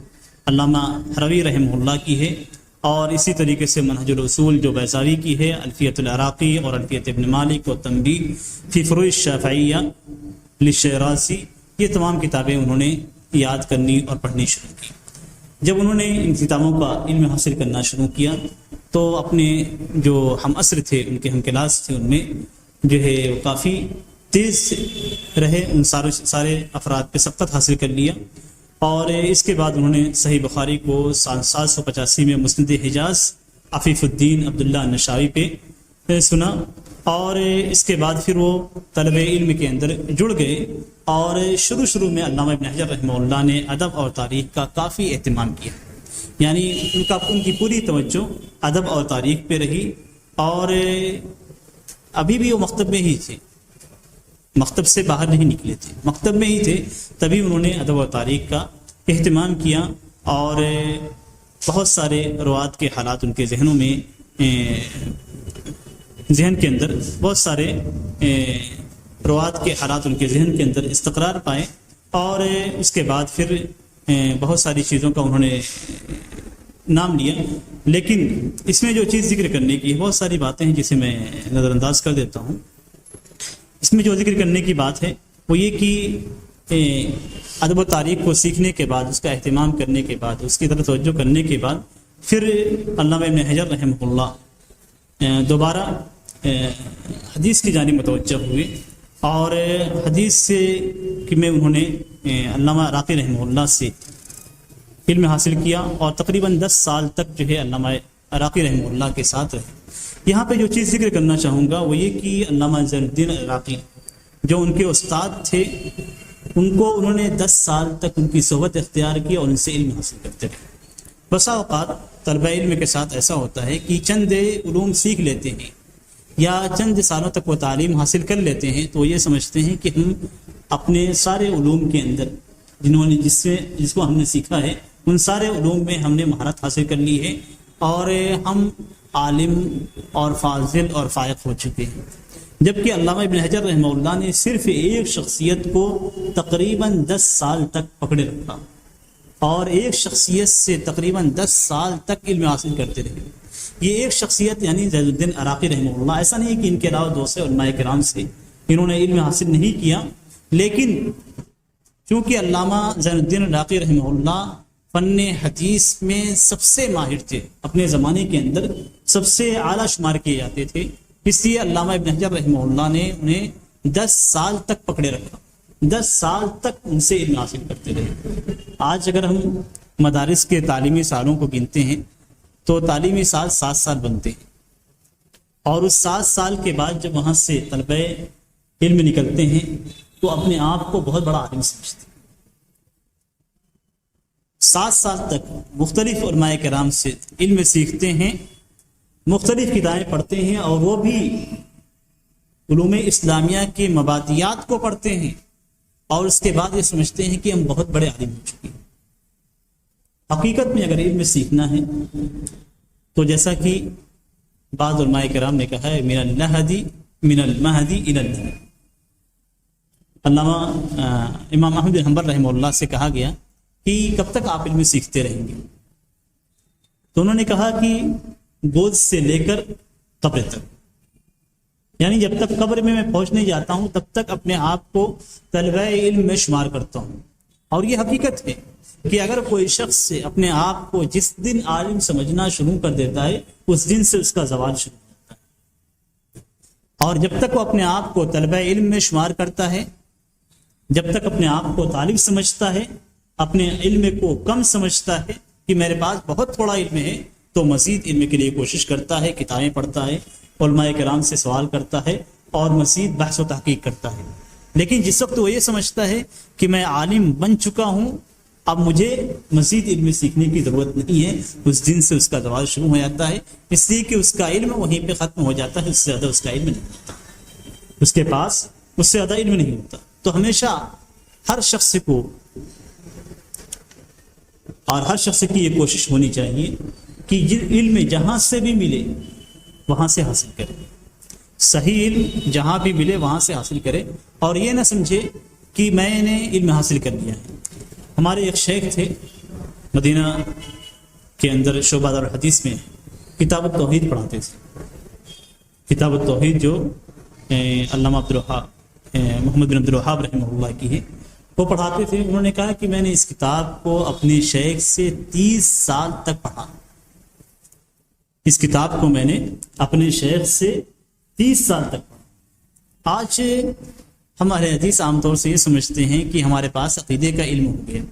علامہ حروی رحمہ اللہ کی ہے، اور اسی طریقے سے منہج الاصول جو بیضاوی کی ہے، الفیۃ العراقی اور الفیۃ ابن مالک و تنبیہ فی فروع الشافعیہ للشیرازی، یہ تمام کتابیں انہوں نے یاد کرنی اور پڑھنی شروع کی۔ جب انہوں نے ان کتابوں کا علم حاصل کرنا شروع کیا تو اپنے جو ہم عصر تھے، ان کے ہم کلاس تھے، ان میں جو ہے وہ کافی تیز رہے، ان سارے افراد پہ سبقت حاصل کر لیا، اور اس کے بعد انہوں نے صحیح بخاری کو 785 میں مسند حجاز عفیف الدین عبداللہ النشاوی پہ سنا، اور اس کے بعد پھر وہ طلب علم کے اندر جڑ گئے، اور شروع میں علامہ ابن حجر رحمہ اللہ نے ادب اور تاریخ کا کافی اہتمام کیا، یعنی ان کی پوری توجہ ادب اور تاریخ پہ رہی، اور ابھی بھی وہ مکتب میں ہی تھے، مکتب سے باہر نہیں نکلے تھے، مکتب میں ہی تھے، تبھی انہوں نے ادب و تاریخ کا اہتمام کیا، اور بہت سارے روات کے حالات ان کے ذہنوں میں ذہن کے اندر بہت سارے روات کے حالات ان کے ذہن کے اندر استقرار پائے، اور اس کے بعد پھر بہت ساری چیزوں کا انہوں نے نام لیا. لیکن اس میں جو چیز ذکر کرنے کی بہت ساری باتیں ہیں جسے میں نظر انداز کر دیتا ہوں. اس میں جو ذکر کرنے کی بات ہے وہ یہ کہ ادب و تاریخ کو سیکھنے کے بعد، اس کا اہتمام کرنے کے بعد، اس کی طرف توجہ کرنے کے بعد پھر علامہ ابن حجر رحمہ اللہ دوبارہ حدیث کی جانب متوجہ ہوئے، اور حدیث سے کہ میں انہوں نے علامہ عراقی رحمہ اللہ سے علم حاصل کیا، اور تقریباً 10 سال تک جو ہے علامہ عراقی رحمہ اللہ کے ساتھ رہے. یہاں پہ جو چیز ذکر کرنا چاہوں گا وہ یہ کہ علامہ زین الدین عراقی جو ان کے استاد تھے، ان کو انہوں نے 10 سال تک ان کی صحبت اختیار کی اور ان سے علم حاصل کرتے رہے. بسا اوقات طلبہ علم کے ساتھ ایسا ہوتا ہے کہ چند علوم سیکھ لیتے ہیں یا چند سالوں تک وہ تعلیم حاصل کر لیتے ہیں، تو یہ سمجھتے ہیں کہ ہم اپنے سارے علوم کے اندر جس کو ہم نے سیکھا ہے، ان سارے علوم میں ہم نے مہارت حاصل کر لی ہے اور ہم عالم اور فاضل اور فائق ہو چکے ہیں. جبکہ علامہ ابن حجر رحمہ اللہ نے صرف ایک شخصیت کو تقریباً 10 سال تک پکڑے رکھا، اور ایک شخصیت سے تقریباً 10 سال تک علم حاصل کرتے رہے. یہ ایک شخصیت یعنی زین الدین عراقی رحمہ اللہ، ایسا نہیں کہ ان کے علاوہ دوسرے علماء کرام سے انہوں نے علم حاصل نہیں کیا، لیکن چونکہ علامہ زین الدین عراقی رحمہ اللہ فن حدیث میں سب سے ماہر تھے، اپنے زمانے کے اندر سب سے اعلیٰ شمار کیے جاتے تھے، اس لیے علامہ ابن حجر رحمہ اللہ نے انہیں 10 سال تک پکڑے رکھا، 10 سال تک ان سے علم حاصل کرتے رہے. آج اگر ہم مدارس کے تعلیمی سالوں کو گنتے ہیں تو تعلیمی سال 7 سال بنتے ہیں، اور اس 7 سال کے بعد جب وہاں سے طلبہ علم نکلتے ہیں تو اپنے آپ کو بہت بڑا عالم سمجھتے ہیں. 7 سال تک مختلف علماء کرام سے علم سیکھتے ہیں، مختلف کتابیں پڑھتے ہیں، اور وہ بھی علوم اسلامیہ کے مبادیات کو پڑھتے ہیں، اور اس کے بعد یہ سمجھتے ہیں کہ ہم بہت بڑے عالم ہو چکے ہیں. حقیقت میں اگر علم سیکھنا ہے تو جیسا کہ بعض علماء کرام نے کہا ہے، من المہدی الی اللحد. علامہ امام احمد بن حنبل رحمہ اللہ سے کہا گیا کہ کب تک آپ علم سیکھتے رہیں گے؟ تو انہوں نے کہا کہ گود سے لے کر قبر تک، یعنی جب تک قبر میں پہنچنے جاتا ہوں تب تک اپنے آپ کو طلبہ علم میں شمار کرتا ہوں. اور یہ حقیقت ہے کہ اگر کوئی شخص سے اپنے آپ کو جس دن عالم سمجھنا شروع کر دیتا ہے اس دن سے اس کا زوال شروع ہوتا ہے. اور جب تک وہ اپنے آپ کو طلبہ علم میں شمار کرتا ہے، جب تک اپنے آپ کو طالب سمجھتا ہے، اپنے علم کو کم سمجھتا ہے کہ میرے پاس بہت تھوڑا علم ہے، تو مزید علم کے لیے کوشش کرتا ہے، کتابیں پڑھتا ہے، علماء کرام سے سوال کرتا ہے، اور مزید بحث و تحقیق کرتا ہے. لیکن جس وقت وہ یہ سمجھتا ہے کہ میں عالم بن چکا ہوں، اب مجھے مزید علم سیکھنے کی ضرورت نہیں ہے، اس دن سے اس کا زوال شروع ہو جاتا ہے، اس لیے کہ اس کا علم وہیں پہ ختم ہو جاتا ہے، اس سے زیادہ اس کا علم نہیں ہوتا، اس کے پاس اس سے زیادہ علم نہیں ہوتا. تو ہمیشہ ہر شخص کو اور ہر شخص کی یہ کوشش ہونی چاہیے کہ علم جہاں سے بھی ملے وہاں سے حاصل کرے، صحیح علم جہاں بھی ملے وہاں سے حاصل کرے، اور یہ نہ سمجھے کہ میں نے علم حاصل کر لیا ہے. ہمارے ایک شیخ تھے مدینہ کے اندر شعبہ دار الحدیث میں، کتاب التوحید پڑھاتے تھے. کتاب التوحید جو علامہ محمد بن عبد الوہاب رحمہ اللہ کی ہے، وہ پڑھاتے تھے. انہوں نے کہا کہ میں نے اس کتاب کو اپنے شیخ سے 30 سال تک پڑھا. اس کتاب کو میں نے اپنے شیخ سے 30 سال تک پڑھا. آج ہمارے حدیث عام طور سے یہ سمجھتے ہیں کہ ہمارے پاس عقیدے کا علم ہو گیا،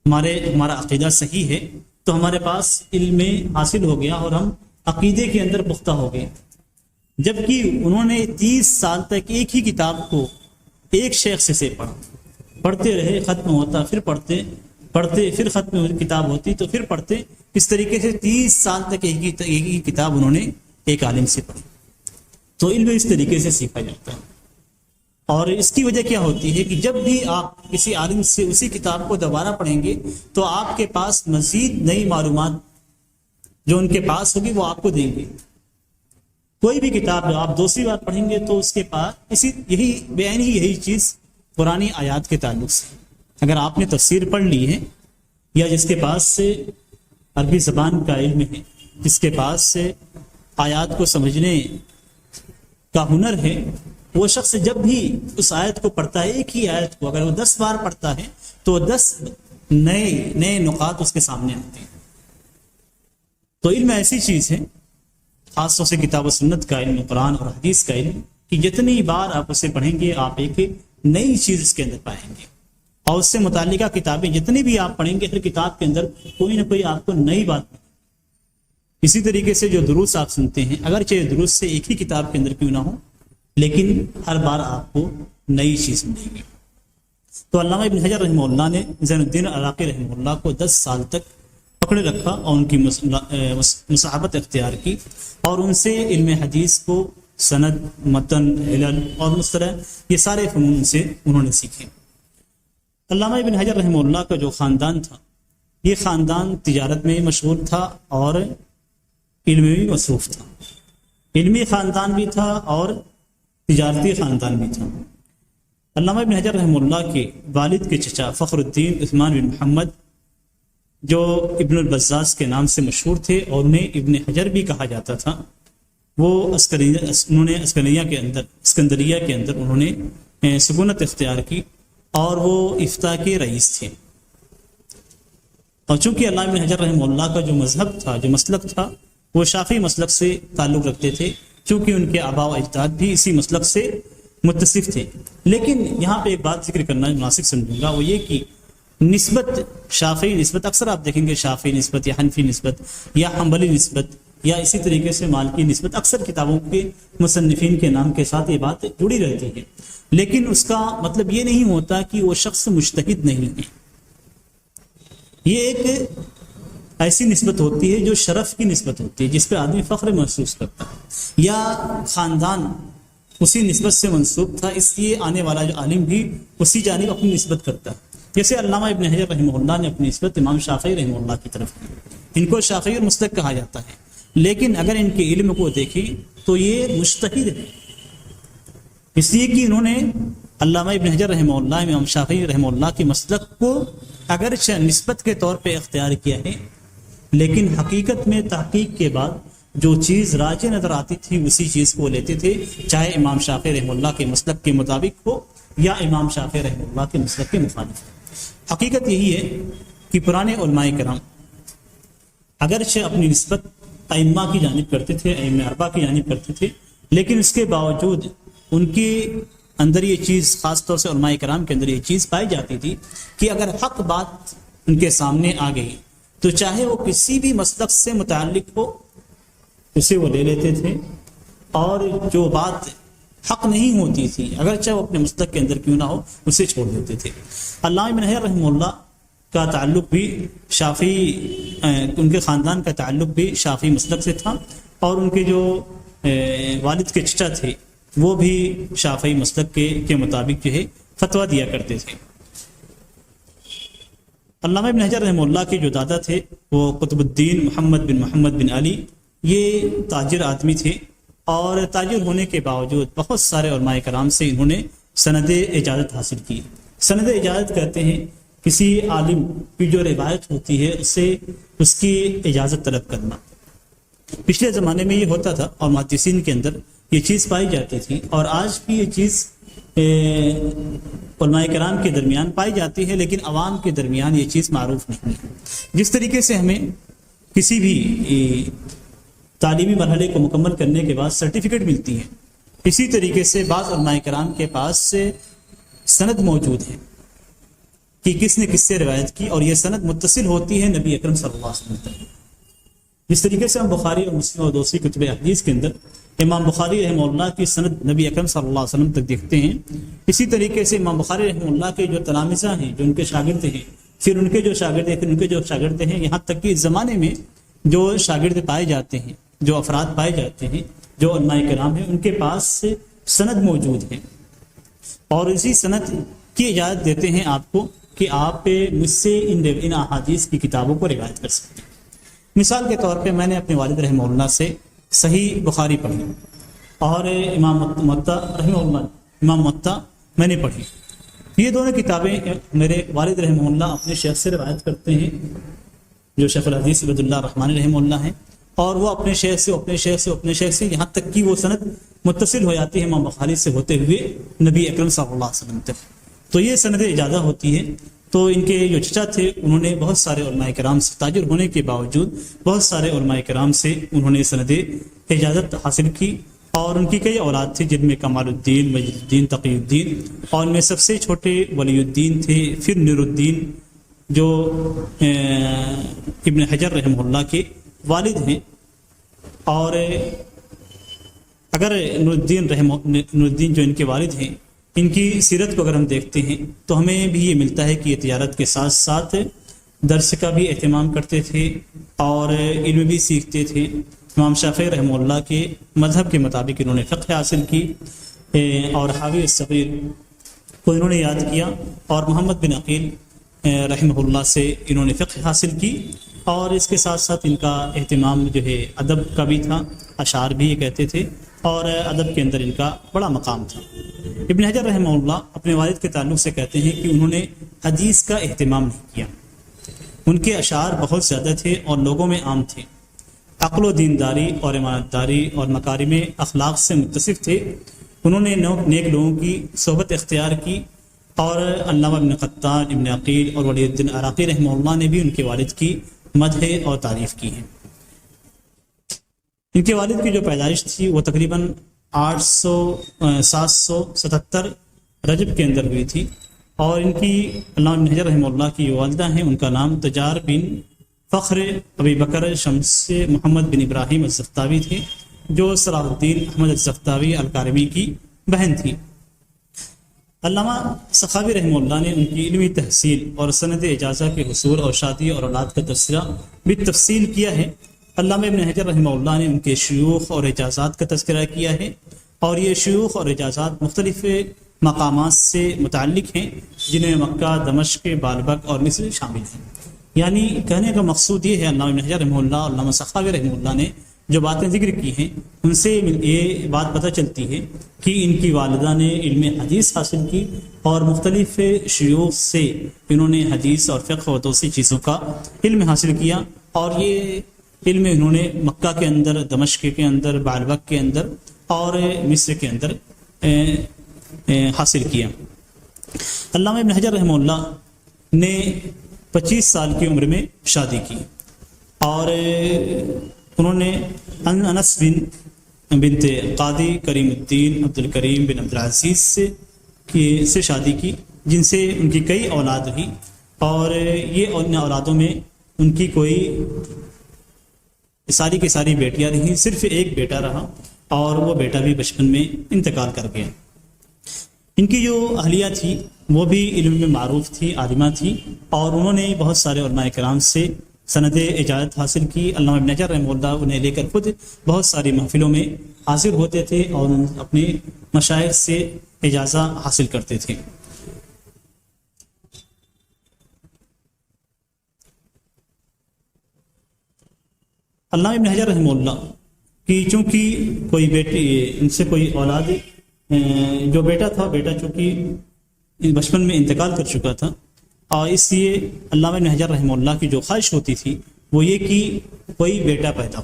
ہمارا عقیدہ صحیح ہے تو ہمارے پاس علم حاصل ہو گیا اور ہم عقیدے کے اندر پختہ ہو گئے. جبکہ انہوں نے 30 سال تک ایک ہی کتاب کو ایک شیخ سے پڑھا، پڑھتے رہے، ختم ہوتا، پھر پڑھتے پھر ختم کتاب ہوتی تو پھر پڑھتے. اس طریقے سے 30 سال تک ایک ہی کتاب انہوں نے ایک عالم سے پڑھی. تو علم اس طریقے سے سیکھا جاتا ہے. اور اس کی وجہ کیا ہوتی ہے کہ جب بھی آپ کسی عالم سے اسی کتاب کو دوبارہ پڑھیں گے تو آپ کے پاس مزید نئی معلومات جو ان کے پاس ہوگی وہ آپ کو دیں گے. کوئی بھی کتاب جو آپ دوسری بار پڑھیں گے تو اس کے پاس یہی چیز پرانی آیات کے تعلق سے، اگر آپ نے تفسیر پڑھ لی ہے یا جس کے پاس سے عربی زبان کا علم ہے، جس کے پاس سے آیات کو سمجھنے کا ہنر ہے، وہ شخص جب بھی اس آیت کو پڑھتا ہے، ایک ہی آیت کو اگر وہ 10 بار پڑھتا ہے تو 10 نئے نقاط اس کے سامنے آتے ہیں۔ تو علم ایسی چیز ہے، خاص طور سے کتاب و سنت کا علم، قرآن اور حدیث کا علم، کہ جتنی بار آپ اسے پڑھیں گے آپ ایک نئی چیز اس کے اندر پائیں گے، اور اس سے متعلقہ کتابیں جتنی بھی آپ پڑھیں گے، ہر کتاب کے اندر کوئی نہ کوئی آپ کو نئی بات ملے۔ اسی طریقے سے جو دروس آپ سنتے ہیں، اگرچہ دروس سے ایک ہی کتاب کے اندر کیوں نہ ہو، لیکن ہر بار آپ کو نئی چیز ملے گی۔ تو علامہ ابن حجر رحمہ اللہ نے زین الدین عراقی رحمہ اللہ کو 10 سال تک پکڑے رکھا اور ان کی مصاحبت اختیار کی، اور ان سے علم حدیث کو سند، متن، علل اور مصطلح یہ سارے فنون سے انہوں نے سیکھے۔ علامہ ابن حجر رحمہ اللہ کا جو خاندان تھا، یہ خاندان تجارت میں مشغول تھا اور علم میں بھی مصروف تھا۔ علمی خاندان بھی تھا اور تجارتی خاندان بھی تھا۔ علامہ ابن حجر رحمہ اللہ کے والد کے چچا فخر الدین عثمان بن محمد، جو ابن البزاز کے نام سے مشہور تھے اور انہیں ابن حجر بھی کہا جاتا تھا، وہ انہوں نے اسکندریہ کے اندر انہوں نے سکونت اختیار کی اور وہ افتاء کے رئیس تھے۔ اور چونکہ علامہ ابن حجر رحمہ اللہ کا جو مذہب تھا، جو مسلک تھا، وہ شافعی مسلک سے تعلق رکھتے تھے، چونکہ ان کے آباء و اجداد بھی اسی مسلک سے متصف تھے۔ لیکن یہاں پہ ایک بات ذکر کرنا مناسب سمجھوں گا، وہ یہ کہ نسبت، شافعی نسبت، اکثر آپ دیکھیں گے شافعی نسبت یا حنفی نسبت یا حنبلی نسبت یا اسی طریقے سے مالکی نسبت، اکثر کتابوں کے مصنفین کے نام کے ساتھ یہ بات جڑی رہتی ہے، لیکن اس کا مطلب یہ نہیں ہوتا کہ وہ شخص مجتہد نہیں ہے۔ یہ ایک ایسی نسبت ہوتی ہے جو شرف کی نسبت ہوتی ہے، جس پہ آدمی فخر محسوس کرتا ہے، یا خاندان اسی نسبت سے منسوب تھا، اس لیے آنے والا جو عالم بھی اسی جانب اپنی نسبت کرتا ہے۔ جیسے علامہ ابن حجر رحمہ اللہ نے اپنی نسبت امام شافعی رحمہ اللہ کی طرف کی، ان کو شافعی اور مسلک کہا جاتا ہے، لیکن اگر ان کے علم کو دیکھیں تو یہ مجتہد ہے، اس لیے کہ انہوں نے علامہ ابن حجر رحمہ اللہ، امام شافعی رحمہ اللہ کے مسلک کو اگرچہ نسبت کے طور پہ اختیار کیا ہے، لیکن حقیقت میں تحقیق کے بعد جو چیز راجح نظر آتی تھی اسی چیز کو لیتے تھے، چاہے امام شافعی رحمہ اللہ کے مسلک کے مطابق ہو یا امام شافعی رحمہ اللہ کے مسلک کے مخالف ہو۔ حقیقت یہی ہے کہ پرانے علماء کرام اگرچہ اپنی نسبت ائمہ کی جانب کرتے تھے، ائمہ اربعہ کی جانب کرتے تھے، لیکن اس کے باوجود ان کے اندر یہ چیز، خاص طور سے علماء کرام کے اندر یہ چیز پائی جاتی تھی کہ اگر حق بات ان کے سامنے آ گئی تو چاہے وہ کسی بھی مسلک سے متعلق ہو اسے وہ لے لیتے تھے، اور جو بات حق نہیں ہوتی تھی اگرچہ وہ اپنے مسلک کے اندر کیوں نہ ہو اسے چھوڑ دیتے تھے۔ علامہ ابن حجر رحمہ اللہ کا تعلق بھی شافعی، ان کے خاندان کا تعلق بھی شافعی مسلک سے تھا، اور ان کے جو والد کے چچا تھے وہ بھی شافعی مسلک کے مطابق جو ہے فتویٰ دیا کرتے تھے۔ علامہ ابن حجر رحمہ اللہ کے جو دادا تھے وہ قطب الدین محمد بن علی، یہ تاجر آدمی تھے، اور تاجر ہونے کے باوجود بہت سارے علماء کرام سے انہوں نے سند اجازت حاصل کی۔ سند اجازت کہتے ہیں کسی عالم کی جو روایت ہوتی ہے اسے اس کی اجازت طلب کرنا۔ پچھلے زمانے میں یہ ہوتا تھا اور محدثین کے اندر یہ چیز پائی جاتی تھی، اور آج بھی یہ چیز علماء کرام کے درمیان پائی جاتی ہے، لیکن عوام کے درمیان یہ چیز معروف نہیں ہے۔ جس طریقے سے ہمیں کسی بھی تعلیمی مرحلے کو مکمل کرنے کے بعد سرٹیفکیٹ ملتی ہے، اسی طریقے سے بعض علماء کرام کے پاس سے سند موجود ہے کہ کس نے کس سے روایت کی، اور یہ سند متصل ہوتی ہے نبی اکرم صلی اللہ علیہ وسلم تک۔ جس طریقے سے ہم بخاری اور مسلم اور دوسری کتب حدیث کے اندر امام بخاری رحمہ اللہ کی سند نبی اکرم صلی اللہ علیہ وسلم تک دیکھتے ہیں، اسی طریقے سے امام بخاری رحمہ اللہ کے جو تلامذہ ہیں، جو ان کے شاگرد ہیں، پھر ان کے جو شاگرد ہیں، پھر ان کے جو شاگرد ہیں، یہاں تک کہ اس زمانے میں جو شاگرد پائے جاتے ہیں، جو افراد پائے جاتے ہیں، جو علماء کرام ہیں، ان کے پاس سند موجود ہے، اور اسی سند کی اجازت دیتے ہیں آپ کو کہ آپ مجھ سے ان احادیث کی کتابوں کو روایت کر سکتے ہیں۔ مثال کے طور پہ میں نے اپنے والد رحمہ اللہ سے صحیح بخاری پڑھی اور امام موطا رحمہ اللہ امام موطا میں نے پڑھی. یہ دونوں کتابیں میرے والد رحمہ اللہ اپنے شیخ سے روایت کرتے ہیں جو شیخ الحدیث عبد اللہ الرحمانی رحمہ اللہ ہیں, اور وہ اپنے شیخ سے اپنے شیخ سے اپنے شیخ سے یہاں تک کہ وہ سند متصل ہو جاتی ہے امام بخاری سے ہوتے ہوئے نبی اکرم صلی اللہ علیہ وسلم تک. تو یہ سند اجازہ ہوتی ہے. تو ان کے جو چچا تھے انہوں نے بہت سارے علماء کرام سے تاجر ہونے کے باوجود بہت سارے علماء کرام سے انہوں نے سند اجازت حاصل کی, اور ان کی کئی اولاد تھی جن میں کمال الدین, مجد الدین, تقی الدین, اور ان میں سب سے چھوٹے ولی الدین تھے, پھر نور الدین جو ابن حجر رحمہ اللہ کے والد ہیں. اور اگر نور الدین جو ان کے والد ہیں, ان کی سیرت کو اگر ہم دیکھتے ہیں تو ہمیں بھی یہ ملتا ہے کہ یہ تجارت کے ساتھ ساتھ درس کا بھی اہتمام کرتے تھے اور علم بھی سیکھتے تھے. امام شافعی رحمہ اللہ کے مذہب کے مطابق انہوں نے فقہ حاصل کی, اور حاوی الصغیر کو انہوں نے یاد کیا, اور محمد بن عقیل رحمہ اللہ سے انہوں نے فقہ حاصل کی. اور اس کے ساتھ ساتھ ان کا اہتمام جو ہے ادب کا بھی تھا, اشعار بھی یہ کہتے تھے, اور ادب کے اندر ان کا بڑا مقام تھا. ابن حجر رحمہ اللہ اپنے والد کے تعلق سے کہتے ہیں کہ انہوں نے حدیث کا اہتمام نہیں کیا. ان کے اشعار بہت زیادہ تھے اور لوگوں میں عام تھے. عقل و دینداری اور امانت داری اور مکارم اخلاق سے متصف تھے. انہوں نے نیک لوگوں کی صحبت اختیار کی, اور علامہ ابن قطان, ابن عقیل اور ولی الدین عراقی رحمہ اللہ نے بھی ان کے والد کی مدح اور تعریف کی ہے. ان کے والد کی جو پیدائش تھی وہ تقریباً 777 رجب کے اندر ہوئی تھی, اور ان کی علامہ ابن حجر رحمہ اللہ کی والدہ ہیں, ان کا نام تجار بن فخر ابی بکر شمس محمد بن ابراہیم الزفتاوی تھے, جو صلاح الدین احمد الزفتاوی الکارمی کی بہن تھی. علامہ سخاوی رحمہ اللہ نے ان کی علمی تحصیل اور سند اجازہ کے حصول اور شادی اور اولاد کا تذکرہ بھی تفصیل کیا ہے. علامہ ابن حجر رحمہ اللہ نے ان کے شیوخ اور اجازات کا تذکرہ کیا ہے, اور یہ شیوخ اور اجازات مختلف مقامات سے متعلق ہیں جنہیں مکہ, دمشق, بالبک اور مصر شامل ہیں. یعنی کہنے کا مقصود یہ ہے علامہ ابن حجر رحمہ اللہ اور علامہ سخاوی رحمہ اللہ نے جو باتیں ذکر کی ہیں ان سے یہ بات پتہ چلتی ہے کہ ان کی والدہ نے علم حدیث حاصل کی, اور مختلف شیوخ سے انہوں نے حدیث اور فقہ اور دوسری چیزوں کا علم حاصل کیا, اور یہ علم انہوں نے مکہ کے اندر, دمشق کے اندر, بالبک کے اندر اور مصر کے اندر حاصل کیا. علامہ ابن حجر رحمہ اللہ نے 25 سال کی عمر میں شادی کی, اور انہوں نے انس بنت قاضی کریم الدین عبد الکریم بن عبد العزیز سے شادی کی, جن سے ان کی کئی اولاد ہوئی, اور یہ ان اولادوں میں ان کی کوئی ساری کی ساری بیٹیاں رہیں, صرف ایک بیٹا رہا, اور وہ بیٹا بھی بچپن میں انتقال کر گیا. ان کی جو اہلیہ تھی وہ بھی علم میں معروف تھی, عالمہ تھی, اور انہوں نے بہت سارے علماء کرام سے سند اجازت حاصل کی. علامہ ابن حجر رحمہ اللہ انہیں لے کر خود بہت ساری محفلوں میں حاضر ہوتے تھے اور اپنے مشائخ سے اجازہ حاصل کرتے تھے. علامہ ابن حجر رحمہ اللہ کی چونکہ کوئی بیٹی, ان سے کوئی اولاد, جو بیٹا تھا, بیٹا چونکہ بچپن میں انتقال کر چکا تھا, اور اس لیے علامہ ابن حجر رحمہ اللہ کی جو خواہش ہوتی تھی وہ یہ کہ کوئی بیٹا پیدا ہو.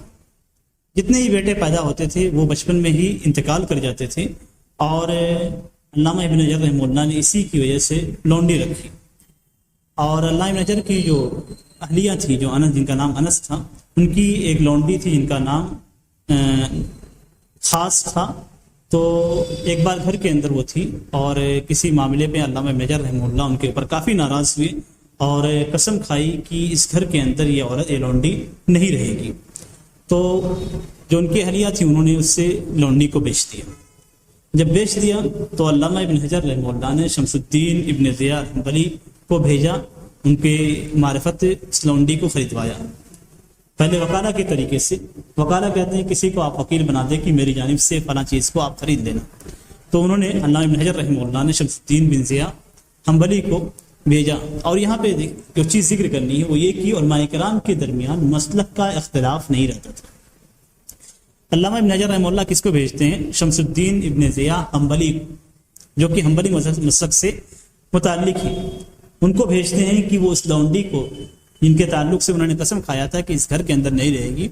جتنے ہی بیٹے پیدا ہوتے تھے وہ بچپن میں ہی انتقال کر جاتے تھے, اور علامہ ابن حجر رحمہ اللہ نے اسی کی وجہ سے لونڈی رکھی. اور علامہ ابن حجر کی جو اہلیہ تھی, جو انس, جن کا نام انس تھا, ان کی ایک لونڈی تھی جن کا نام خاص تھا. تو ایک بار گھر کے اندر وہ تھی, اور کسی معاملے پہ علامہ ابن حجر رحمہ اللہ ان کے اوپر کافی ناراض ہوئے, اور قسم کھائی کہ اس گھر کے اندر یہ عورت, یہ لونڈی نہیں رہے گی. تو جو ان کی اہلیہ تھی انہوں نے اس سے لونڈی کو بیچ دیا. جب بیچ دیا تو علامہ ابن حجر رحمہ اللہ نے شمس الدین ابن ضیاء الحنبلی کو بھیجا, ان کے معرفت اس لونڈی کو خریدوایا. پہلے وکالہ کے طریقے سے, وکالہ کہتے ہیں کسی کو آپ وکیل بنا دیں کہ میری جانب سے فلاں چیز کو آپ خرید لینا. تو انہوں نے علامہ ابن حجر رحمہ اللہ نے شمس الدین بن ضیاء حنبلی کو بھیجا. اور یہاں پہ جو چیز ذکر کرنی ہے وہ یہ کہ علماء کرام کے درمیان مسلک کا اختلاف نہیں رہتا تھا. علامہ ابن حجر رحمہ اللہ کس کو بھیجتے ہیں؟ شمس الدین ابن ضیاء حنبلی، جو کہ حنبلی مسلک سے متعلق ہے، ان کو بھیجتے ہیں کہ وہ اس لونڈی کو جن کے تعلق سے انہوں نے قسم کھایا تھا کہ اس گھر کے اندر نہیں رہے گی،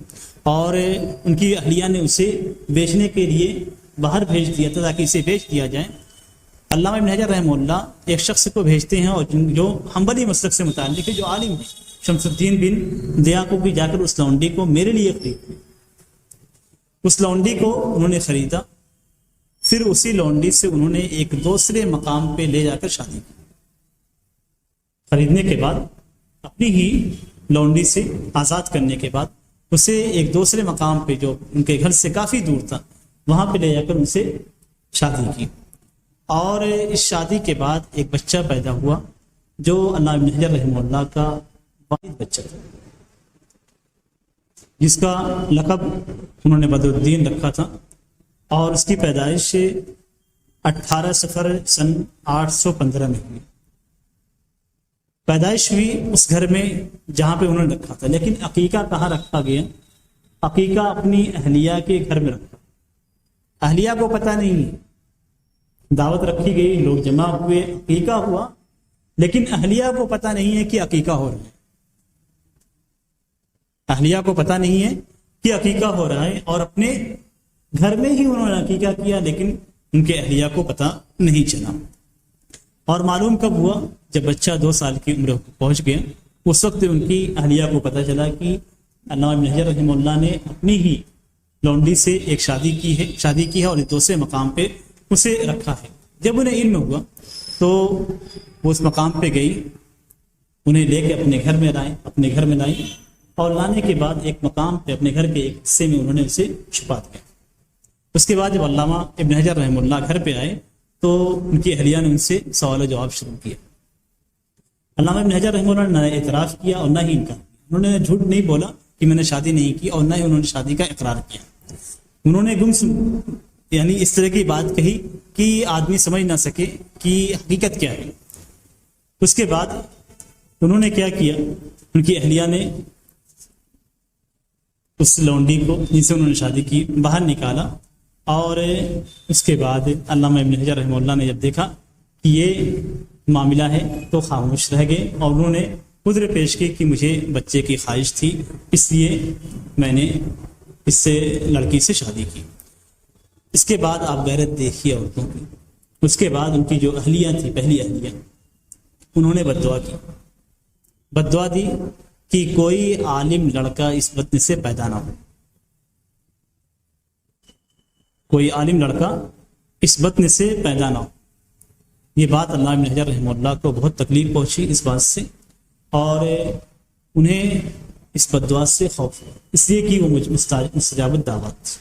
اور ان کی اہلیہ نے اسے بیچنے کے لیے باہر بھیج دیا تھا تاکہ اسے بیچ دیا جائے۔ علامہ ابن حجر رحمہ اللہ ایک شخص کو بھیجتے ہیں اور جو حنبلی مسلک سے متعلق ہے، جو عالم ہے، شمس الدین بن ضیاء کو بھی جا کر اس لونڈی کو میرے لیے خرید، اس لونڈی کو انہوں نے خریدا، پھر اسی لونڈی سے انہوں نے ایک دوسرے مقام پہ لے جا کر شادی کی۔ خریدنے کے بعد اپنی ہی لونڈی سے آزاد کرنے کے بعد اسے ایک دوسرے مقام پہ جو ان کے گھر سے کافی دور تھا وہاں پہ لے جا کر ان سے شادی کی، اور اس شادی کے بعد ایک بچہ پیدا ہوا جو علامہ ابن حجر رحمہ اللہ کا واحد بچہ تھا، جس کا لقب انہوں نے بدر الدین رکھا تھا، اور اس کی پیدائش 18 صفر سن 815 میں ہوئی۔ پیدائش ہوئی اس گھر میں جہاں پہ انہوں نے رکھا تھا، لیکن عقیقہ کہاں رکھا گیا؟ عقیقہ اپنی اہلیہ کے گھر میں رکھا۔ اہلیہ کو پتہ نہیں، دعوت رکھی گئی، لوگ جمع ہوئے، عقیقہ ہوا، لیکن اہلیہ کو پتہ نہیں ہے کہ عقیقہ ہو رہا ہے۔ اہلیہ کو پتہ نہیں ہے کہ عقیقہ ہو رہا ہے، اور اپنے گھر میں ہی انہوں نے عقیقہ کیا، لیکن ان کے اہلیہ کو پتہ نہیں چلا۔ اور معلوم کب ہوا؟ جب بچہ 2 سال کی عمر کو پہنچ گیا، اس وقت ان کی اہلیہ کو پتہ چلا کہ علامہ ابن حجر رحمہ اللہ نے اپنی ہی لونڈی سے ایک شادی کی ہے اور دوسرے مقام پہ اسے رکھا ہے۔ جب انہیں علم ہوا تو وہ اس مقام پہ گئی، انہیں لے کے اپنے گھر میں لائیں، اور لانے کے بعد ایک مقام پہ اپنے گھر کے ایک حصے میں انہوں نے اسے چھپا دیا۔ اس کے بعد جب علامہ ابن حجر رحمہ اللہ گھر پہ آئے تو ان کی اہلیہ نے ان سے سوال و جواب شروع کیا۔ علامہ ابن حجر رحمہ اللہ نے نہ اعتراف کیا اور نہ ہی انکار کیا، انہوں نے جھوٹ نہیں بولا کہ میں نے شادی نہیں کی، اور نہ ہی انہوں نے شادی کا اقرار کیا۔ انہوں نے یعنی اس طرح کی بات کہی کہ آدمی سمجھ نہ سکے کہ حقیقت کیا ہے۔ اس کے بعد انہوں نے کیا کیا، ان کی اہلیہ نے اس لونڈی کو جن سے انہوں نے شادی کی باہر نکالا، اور اس کے بعد علامہ ابن حجر رحمہ اللہ نے جب دیکھا کہ یہ معاملہ ہے تو خاموش رہ گئے، اور انہوں نے عذر پیش کی کہ مجھے بچے کی خواہش تھی، اس لیے میں نے اس سے لڑکی سے شادی کی۔ اس کے بعد آپ غیرت دیکھیے عورتوں کی۔ اس کے بعد ان کی جو اہلیہ تھی، پہلی اہلیہ، انہوں نے بددعا دی کہ کوئی عالم لڑکا اس بدن سے پیدا نہ ہو، کوئی عالم لڑکا اس بدن سے پیدا نہ ہو۔ یہ بات علامہ ابن حجر رحمہ اللہ کو بہت تکلیف پہنچی اس بات سے، اور انہیں اس بددعا سے خوف ہوا، اس لیے کہ وہ مستجاب دعوت تھی،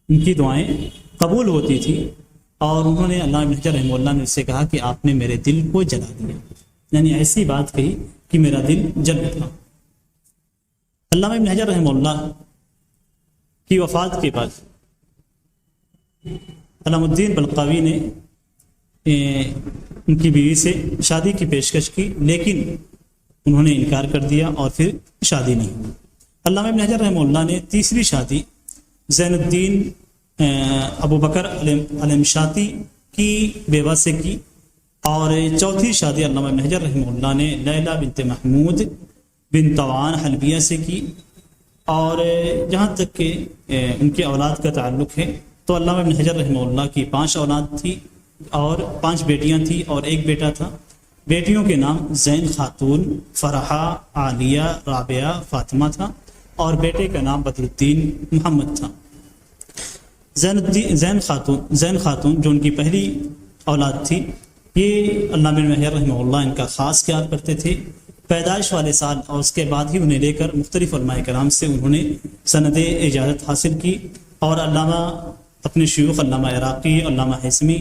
ان کی دعائیں قبول ہوتی تھی، اور انہوں نے علامہ ابن حجر رحمہ اللہ نے اس سے کہا کہ آپ نے میرے دل کو جلا دیا، یعنی ایسی بات کہی کہ میرا دل جل اٹھا۔ علامہ ابن حجر رحمہ اللہ کی وفات کے بعد علامہ الدین بلقاوی نے ان کی بیوی سے شادی کی پیشکش کی، لیکن انہوں نے انکار کر دیا اور پھر شادی نہیں ہوئی۔ علامہ ابن حجر رحمہ اللہ نے تیسری شادی زین الدین ابو بکر المشاتی کی بیوہ سے کی، اور چوتھی شادی علامہ ابن حجر رحمہ اللہ نے لیلہ بنت محمود بن طوعان حلبیہ سے کی۔ اور جہاں تک کہ ان کے اولاد کا تعلق ہے تو علامہ ابن حجر رحمہ اللہ کی 5 اولاد تھی، اور 5 بیٹیاں تھیں اور 1 بیٹا تھا۔ بیٹیوں کے نام زین خاتون، فرحہ، عالیہ، رابعہ، فاطمہ تھا، اور بیٹے کا نام بدر الدین محمد تھا۔ زین خاتون جو ان کی پہلی اولاد تھی، یہ علامہ ابن حجر رحمہ اللہ ان کا خاص خیال کرتے تھے۔ پیدائش والے سال اور اس کے بعد ہی انہیں لے کر مختلف علماء کرام سے انہوں نے سند اجازت حاصل کی، اور علامہ اپنے شیوخ علامہ عراقی، علامہ حسمی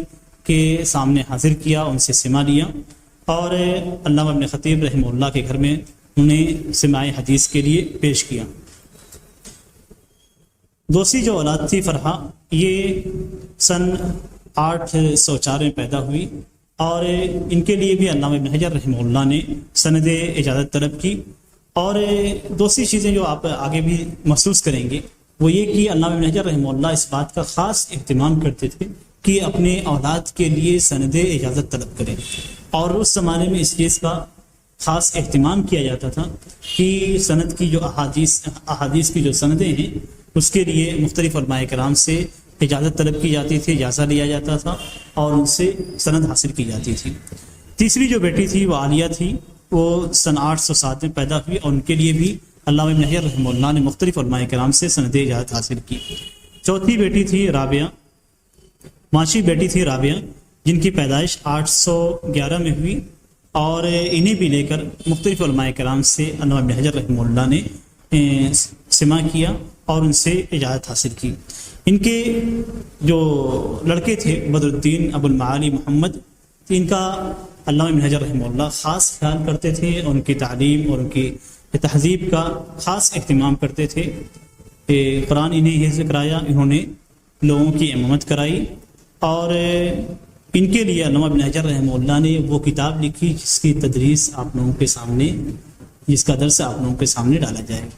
کے سامنے حاضر کیا، ان سے سماع لیا، اور علامہ ابن خطیب رحمہ اللہ کے گھر میں انہیں سماع حدیث کے لیے پیش کیا۔ دوسری جو اولاد تھی فرحہ، یہ سن 804 میں پیدا ہوئی، اور ان کے لیے بھی علامہ ابن حجر رحمہ اللہ نے سند اجازت طلب کی۔ اور دوسری چیزیں جو آپ آگے بھی محسوس کریں گے وہ یہ کہ علامہ ابن حجر رحمہ اللہ اس بات کا خاص اہتمام کرتے تھے کہ اپنے اولاد کے لیے سند اجازت طلب کریں، اور اس زمانے میں اس چیز کا خاص اہتمام کیا جاتا تھا کہ سند کی جو احادیث کی جو سندیں ہیں اس کے لیے مختلف علماء کرام سے اجازت طلب کی جاتی تھی، اجازہ لیا جاتا تھا اور ان سے سند حاصل کی جاتی تھی۔ تیسری جو بیٹی تھی وہ عالیہ تھی، وہ سن 807 میں پیدا ہوئی، اور ان کے لیے بھی علامہ ابن حجر رحمہ اللہ نے مختلف علماء کرام سے سند اجازت حاصل کی۔ چوتھی بیٹی تھی رابعہ، پانچویں بیٹی تھی رابعہ، جن کی پیدائش 811 میں ہوئی، اور انہیں بھی لے کر مختلف علماء کرام سے علامہ ابن حجر رحمہ اللہ نے سماع کیا اور ان سے اجازت حاصل کی۔ ان کے جو لڑکے تھے بدر الدین ابو المعالی محمد، ان کا علامہ ابن حجر رحمہ اللہ خاص خیال کرتے تھے، اور ان کی تعلیم اور ان کی تہذیب کا خاص اہتمام کرتے تھے۔ قرآن انہیں حفظ کرایا، انہوں نے لوگوں کی امامت کرائی، اور ان کے لیے علامہ ابن حجر رحمہ اللہ نے وہ کتاب لکھی جس کی تدریس آپ لوگوں کے سامنے، جس کا درس آپ لوگوں کے سامنے ڈالا جائے۔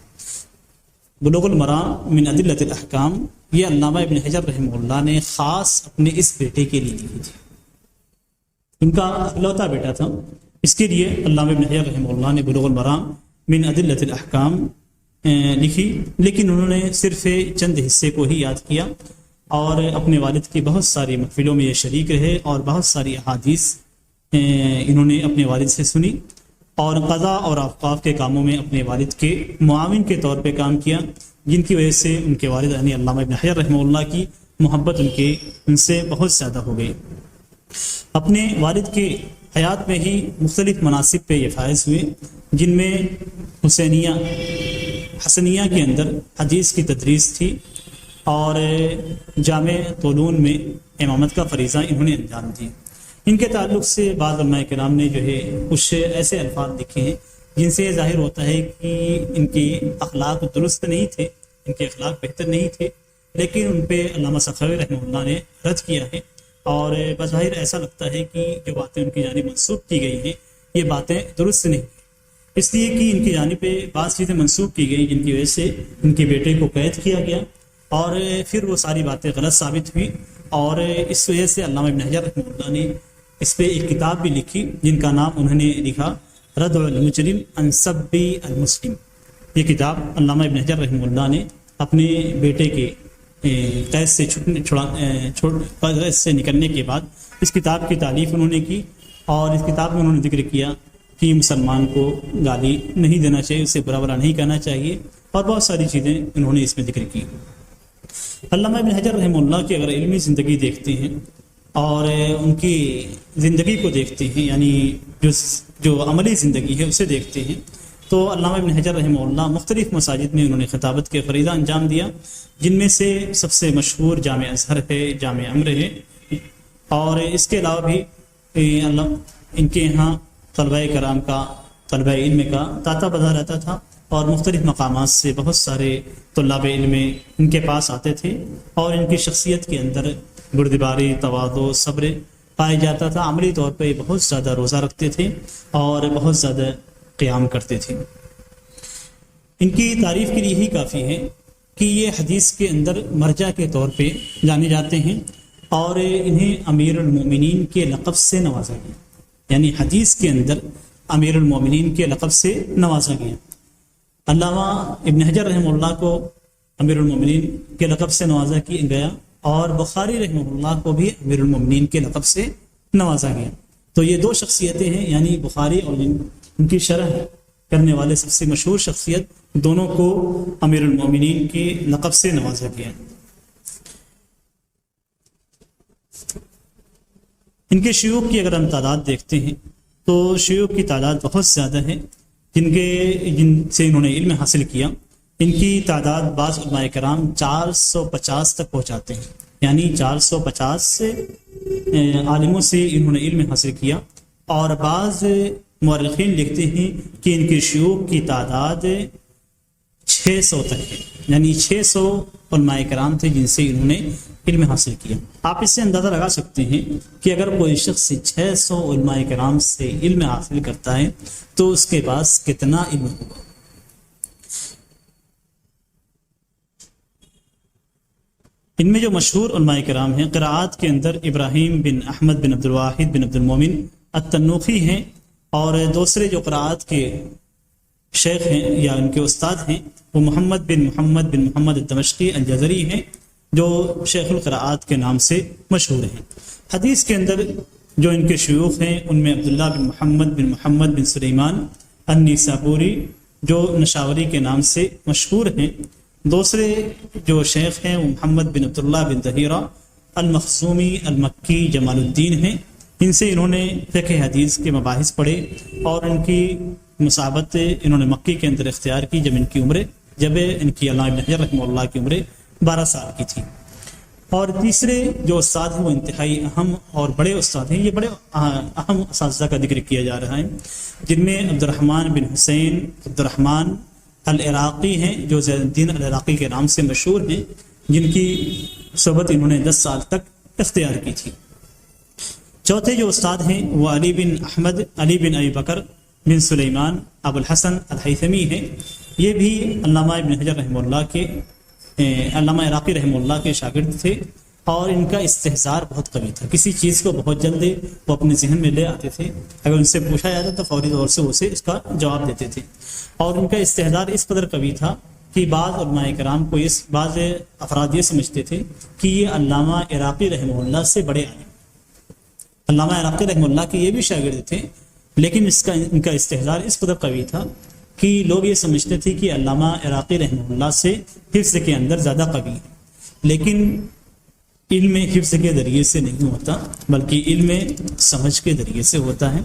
بلوغ المرام من ادلۃ الاحکام، یہ علامہ ابن حجر رحمہ اللہ نے خاص اپنے اس بیٹے کے لیے لکھی تھی، ان کا اکلوتا بیٹا تھا، اس کے لیے علامہ ابن حجر رحمہ اللہ نے بلوغ المرام من ادلۃ الاحکام لکھی، لیکن انہوں نے صرف چند حصے کو ہی یاد کیا، اور اپنے والد کی بہت ساری محفلوں میں یہ شریک رہے، اور بہت ساری احادیث انہوں نے اپنے والد سے سنی، اور قضاء اور اوقاف کے کاموں میں اپنے والد کے معاون کے طور پہ کام کیا، جن کی وجہ سے ان کے والد یعنی علامہ ابن حجر رحمہ اللہ کی محبت ان سے بہت زیادہ ہو گئی۔ اپنے والد کے حیات میں ہی مختلف مناصب پہ یہ فائز ہوئے، جن میں حسنیہ کے اندر حدیث کی تدریس تھی، اور جامع طولون میں امامت کا فریضہ انہوں نے انجام دی۔ ان کے تعلق سے بعض علماء کرام نے جو ہے کچھ ایسے الفاظ لکھے ہیں جن سے یہ ظاہر ہوتا ہے کہ ان کی اخلاق درست نہیں تھے، ان کے اخلاق بہتر نہیں تھے، لیکن ان پہ علامہ سخاوی رحمہ اللہ نے رد کیا ہے، اور بظاہر ایسا لگتا ہے کہ جو باتیں ان کی جانب منسوب کی گئی ہیں یہ باتیں درست نہیں، اس لیے کہ ان کی جانب پہ بعض چیزیں منسوب کی گئی جن کی وجہ سے ان کے بیٹے کو قید کیا گیا، اور پھر وہ ساری باتیں غلط ثابت ہوئی، اور اس وجہ سے علامہ ابن حجر رحمہ اللہ نے اس پہ ایک کتاب بھی لکھی جن کا نام انہوں نے لکھا ردع المجرم عن سب المسلم۔ یہ کتاب علامہ ابن حجر رحمہ اللہ نے اپنے بیٹے کے قید سے نکلنے کے بعد اس کتاب کی تالیف انہوں نے کی، اور اس کتاب میں انہوں نے ذکر کیا کہ مسلمان کو گالی نہیں دینا چاہیے، اسے برا برا نہیں کہنا چاہیے، اور بہت ساری چیزیں انہوں نے اس میں ذکر کی۔ علامہ ابن حجر رحمہ اللہ کی اگر علمی زندگی دیکھتے ہیں اور ان کی زندگی کو دیکھتے ہیں، یعنی جو عملی زندگی ہے اسے دیکھتے ہیں، تو علامہ ابن حجر رحمہ اللہ مختلف مساجد میں انہوں نے خطابت کے فریضہ انجام دیا، جن میں سے سب سے مشہور جامع ازہر ہے، جامع امر ہے، اور اس کے علاوہ بھی ان کے یہاں طلبہ علم کا تاتا بازار رہتا تھا، اور مختلف مقامات سے بہت سارے طلاب علم ان کے پاس آتے تھے، اور ان کی شخصیت کے اندر بردباری، تواضع، صبر پایا جاتا تھا۔ عملی طور پہ بہت زیادہ روزہ رکھتے تھے اور بہت زیادہ قیام کرتے تھے۔ ان کی تعریف کے لیے ہی کافی ہے کہ یہ حدیث کے اندر مرجع کے طور پہ جانے جاتے ہیں، اور انہیں امیر المومنین کے لقب سے نوازا گیا، یعنی حدیث کے اندر امیر المومنین کے لقب سے نوازا گیا۔ علامہ ابن حجر رحمہ اللہ کو امیر المومنین کے لقب سے نوازا گیا، اور بخاری رحمہ اللہ کو بھی امیر المومنین کے لقب سے نوازا گیا۔ تو یہ دو شخصیتیں ہیں، یعنی بخاری اور ان کی شرح کرنے والے سب سے مشہور شخصیت، دونوں کو امیر المومنین کے لقب سے نوازا گیا۔ ان کے شیوخ کی اگر ہم تعداد دیکھتے ہیں تو شیوخ کی تعداد بہت زیادہ ہے جن سے انہوں نے علم حاصل کیا۔ ان کی تعداد بعض علماء کرام 450 تک پہنچاتے ہیں، یعنی 450 سے عالموں سے انہوں نے علم حاصل کیا، اور بعض مورخین لکھتے ہیں کہ ان کے شیوخ کی تعداد 600 تک ہے، یعنی 600 علماء کرام تھے جن سے انہوں نے علم حاصل کیا۔ آپ اس سے اندازہ لگا سکتے ہیں کہ اگر کوئی شخص 600 علماء کرام سے علم حاصل کرتا ہے تو اس کے پاس کتنا علم ہوگا۔ ان میں جو مشہور علماء کرام ہیں قراءات کے اندر ابراہیم بن احمد بن عبد الواحد بن عبد المومن التنوخی ہیں، اور دوسرے جو قراءات کے شیخ ہیں یا ان کے استاد ہیں وہ محمد بن محمد الدمشقی الجزری ہیں، جو شیخ القراءات کے نام سے مشہور ہیں۔ حدیث کے اندر جو ان کے شیوخ ہیں ان میں عبداللہ بن محمد بن سلیمان النیسابوری جو نشاوری کے نام سے مشہور ہیں، دوسرے جو شیخ ہیں وہ محمد بن عبداللہ بن ظہیرہ المخزومی المکی جمال الدین ہیں۔ ان سے انہوں نے فقہ حدیث کے مباحث پڑھے اور ان کی مصابت انہوں نے مکی کے اندر اختیار کی جب ان کی علامہ ابن حجر رحمہ اللہ کی عمر 12 سال کی تھی۔ اور تیسرے جو استاد ہیں وہ انتہائی اہم اور بڑے استاد ہیں، یہ بڑے اہم اساتذہ کا ذکر کیا جا رہا ہے، جن میں عبد الرحمن بن حسین عبد الرحمن العراقی ہیں جو زین الدین العراقی کے نام سے مشہور ہیں، جن کی صحبت انہوں نے 10 سال تک اختیار کی تھی۔ چوتھے جو استاد ہیں وہ علی بن ابی بکر بن سلیمان ابو الحسن الہیثمی ہیں، یہ بھی علامہ ابن حجر رحمہ اللہ کے علامہ عراقی رحمہ اللہ کے شاگرد تھے، اور ان کا استحضار بہت قوی تھا، کسی چیز کو بہت جلد وہ اپنے ذہن میں لے آتے تھے، اگر ان سے پوچھا جاتا تو فوری طور سے اسے اس کا جواب دیتے تھے، اور ان کا استحضار اس قدر قوی تھا کہ بعض علماء کرام کو بعض افراد یہ سمجھتے تھے کہ یہ علامہ عراقی رحمہ اللہ سے بڑے عالم، علامہ عراقی رحمہ اللہ کے یہ بھی شاگرد تھے، لیکن ان کا استحضار اس قدر قوی تھا کہ لوگ یہ سمجھتے تھے کہ علامہ عراقی رحمہ اللہ سے حفظ کے اندر زیادہ قوی ہے، لیکن علم حفظ کے ذریعے سے نہیں ہوتا بلکہ علم سمجھ کے ذریعے سے ہوتا ہے،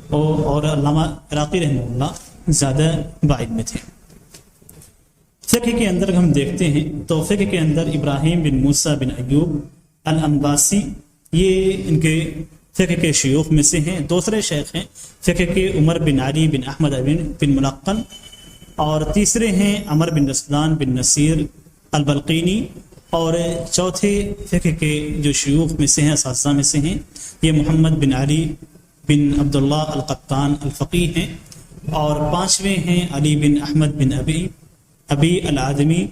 اور علامہ عراقی رحمہ اللہ زیادہ باعلم تھے۔ فقہ کے اندر ہم دیکھتے ہیں تو فقہ کے اندر ابراہیم بن موسیٰ بن ایوب الانباسی یہ ان کے فقہ کے شیوخ میں سے ہیں۔ دوسرے شیخ ہیں فقہ کے عمر بن علی بن احمد بن ملقن، اور تیسرے ہیں عمر بن رسلان بن نصیر البلقینی، اور چوتھے فقہ کے جو شیوخ میں سے ہیں اساتذہ میں سے ہیں یہ محمد بن علی بن عبداللہ القطان الفقی ہیں، اور پانچویں ہیں علی بن احمد بن ابی العدمی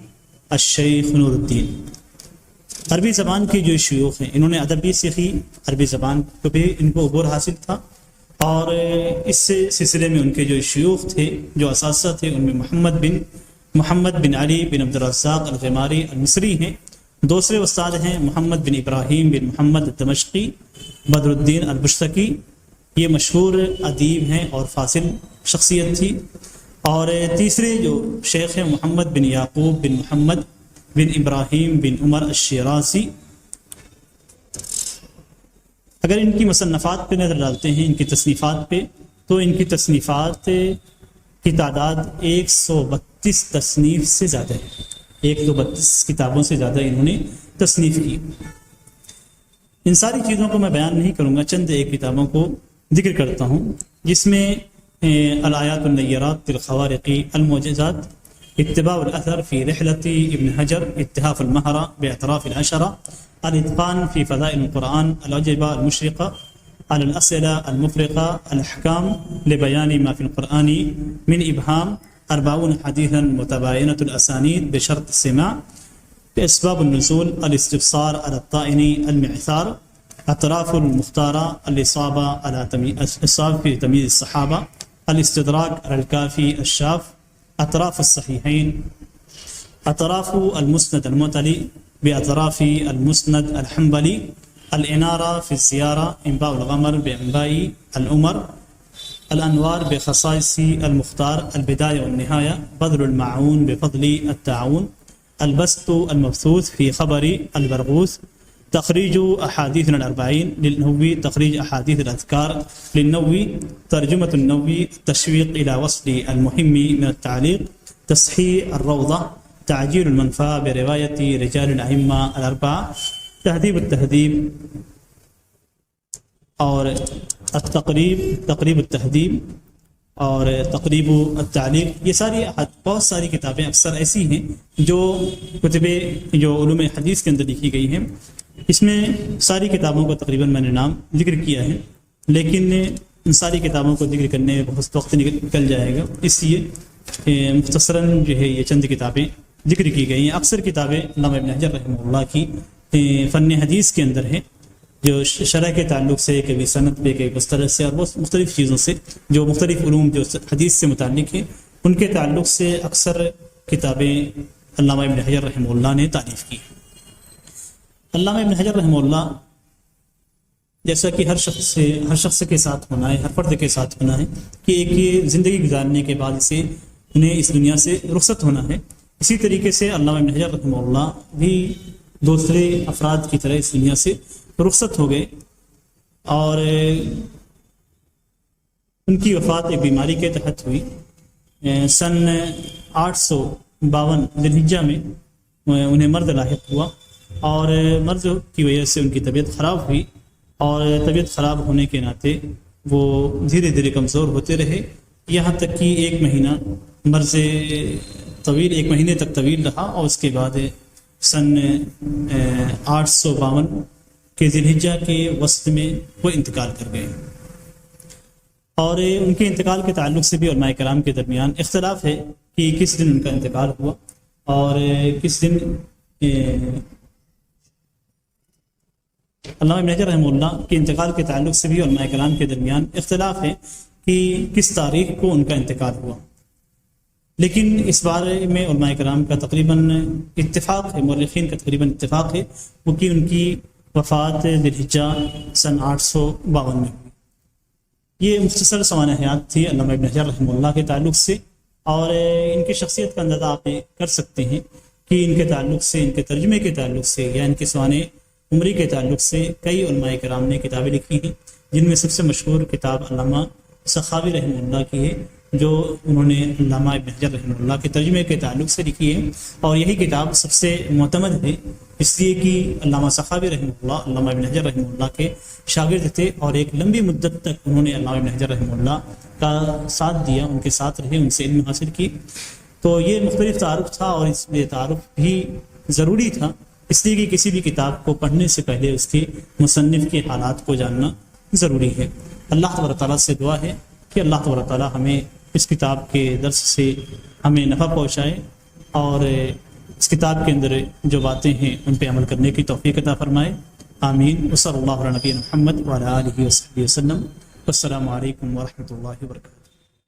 الشیخ نور الدین۔ عربی زبان کی جو شیوخ ہیں انہوں نے ادب بھی سیکھی، عربی زبان کو بھی ان کو عبور حاصل تھا، اور اس سلسلے میں ان کے جو شیوخ تھے جو اساتذہ تھے ان میں محمد بن علی بن عبد الرزاق الغماری المصری ہیں، دوسرے استاد ہیں محمد بن ابراہیم بن محمد الدمشقی بدر الدین البشتکی، یہ مشہور ادیب ہیں اور فاصل شخصیت تھی، اور تیسرے جو شیخ ہیں محمد بن یعقوب بن محمد بن ابراہیم بن عمر الشیرازی۔ اگر ان کی مصنفات پہ نظر ڈالتے ہیں ان کی تصنیفات پہ، تو ان کی تصنیفات کی تعداد 132 تصنیف سے زیادہ ہے، 132 کتابوں سے زیادہ انہوں نے تصنیف کی۔ ان ساری چیزوں کو میں بیان نہیں کروں گا، چند ایک کتابوں کو ذکر کرتا ہوں، جس میں الآیات النیرات الخوارق المعجزات، اتباع الاثر فی رحلت ابن حجر، اتحاف المہرہ باطراف العشرہ، الاتقان فی فضائل القرآن، العجبہ المشرقہ، الاسئلہ المفرقہ، الاحکام لبیان ما فی القرآن من ابہام، 40 حدیثا متباینۃ الاسانید بشرط السماع، اسباب النزول، الاستفسار على الطائن المعثار، اطراف المختارہ، الاصابہ فی تمییز الصحابہ، الاستدراک على الکافی الشاف، اطراف الصحیحین، اطراف المسند المعتلی باطراف المسند الحنبلی، الانارہ فی الزیارہ، انباء الغمر بانباء العمر، الانوار بخصائص المختار، البدایہ والنہایہ، بدر المعون بفضل التعاون، البسط المبثوث فی خبر البرغوث، تخریج احادیث الاربعین للنووی، تخریج احادیث الاذکار للنووی، ترجمۃ النووی، تشویق الى وصل المهم من التعلیق، تصحیح الروضہ، تعجیل المنفع بروایت رجال الائمہ الاربعہ، تہذیب التہذیب، اور تقریب التہذیب، اور تقریب التعلیق، یہ ساری بہت ساری کتابیں اکثر ایسی ہیں جو جو علوم حدیث کے اندر لکھی گئی ہیں۔ اس میں ساری کتابوں کا تقریباً میں نے نام ذکر کیا ہے، لیکن ان ساری کتابوں کو ذکر کرنے میں بہت وقت نکل جائے گا، اس لیے مختصراً جو ہے یہ چند کتابیں ذکر کی گئی ہیں. اکثر کتابیں علامہ ابن حجر رحمہ اللہ کی فن حدیث کے اندر ہیں، جو شرح کے تعلق سے، کبھی سند پہ، کبھی مستند سے، اور بہت مختلف چیزوں سے، جو مختلف علوم جو حدیث سے متعلق ہیں ان کے تعلق سے اکثر کتابیں علامہ ابن حجر رحمہ اللہ نے تعریف کی. علامہ ابن حجر رحمہ اللہ جیسا کہ ہر شخص کے ساتھ ہونا ہے، ہر فرد کے ساتھ ہونا ہے کہ ایک یہ زندگی گزارنے کے بعد انہیں اس دنیا سے رخصت ہونا ہے، اسی طریقے سے علامہ ابن حجر رحمہ اللہ بھی دوسرے افراد کی طرح اس دنیا سے رخصت ہو گئے، اور ان کی وفات ایک بیماری کے تحت ہوئی. سن 852 ذی الحجہ میں انہیں مرض لاحق ہوا، اور مرض کی وجہ سے ان کی طبیعت خراب ہوئی، اور طبیعت خراب ہونے کے ناطے وہ دھیرے دھیرے کمزور ہوتے رہے، یہاں تک کہ ایک مہینہ مرض طویل، ایک مہینے تک طویل رہا، اور اس کے بعد سن 852 کے ذی الحجہ کے وسط میں وہ انتقال کر گئے. اور ان کے انتقال کے تعلق سے بھی علماء کرام کے درمیان اختلاف ہے کہ کس دن ان کا انتقال ہوا، اور کس دن علامہ ابن حجر رحمہ اللہ کے انتقال کے تعلق سے بھی علماء کرام کے درمیان اختلاف ہے کہ کس تاریخ کو ان کا انتقال ہوا. لیکن اس بارے میں علماء کرام کا تقریباً اتفاق ہے، مورخین کا تقریباً اتفاق ہے، وہ کہ ان کی وفات ذی الحجہ سن 852 میں ہوئی. یہ مختصر سوانح حیات تھی علامہ ابن حجر رحمہ اللہ کے تعلق سے، اور ان کی شخصیت کا اندازہ آپ کر سکتے ہیں کہ ان کے تعلق سے، ان کے ترجمے کے تعلق سے، یا ان کے سوانح عمری کے تعلق سے کئی علماء کرام نے کتابیں لکھی ہیں، جن میں سب سے مشہور کتاب علامہ سخاوی رحمہ اللہ کی ہے، جو انہوں نے علامہ ابن حجر رحمہ اللہ کے ترجمے کے تعلق سے لکھی ہے. اور یہی کتاب سب سے معتمد ہے، اس لیے کہ علامہ سخاوی رحمہ اللہ علامہ ابن حجر رحمہ اللہ کے شاگرد تھے، اور ایک لمبی مدت تک انہوں نے علامہ ابن حجر رحمہ اللہ کا ساتھ دیا، ان کے ساتھ رہے، ان سے علم حاصل کی. تو یہ مختلف تعارف تھا، اور اس میں تعارف بھی ضروری تھا، اس لیے کہ کسی بھی کتاب کو پڑھنے سے پہلے اس کے مصنف کے حالات کو جاننا ضروری ہے. اللہ تبارک تعالیٰ سے دعا ہے کہ اللہ تبارک تعالیٰ ہمیں اس کتاب کے درس سے ہمیں نفع پہنچائے، اور اس کتاب کے اندر جو باتیں ہیں ان پہ عمل کرنے کی توفیق عطا فرمائے. آمین. وصلی اللہ علی نبینا محمد وعلی آلہ وصحبہ وسلم. والسلام علیکم ورحمۃ اللہ وبرکاتہ.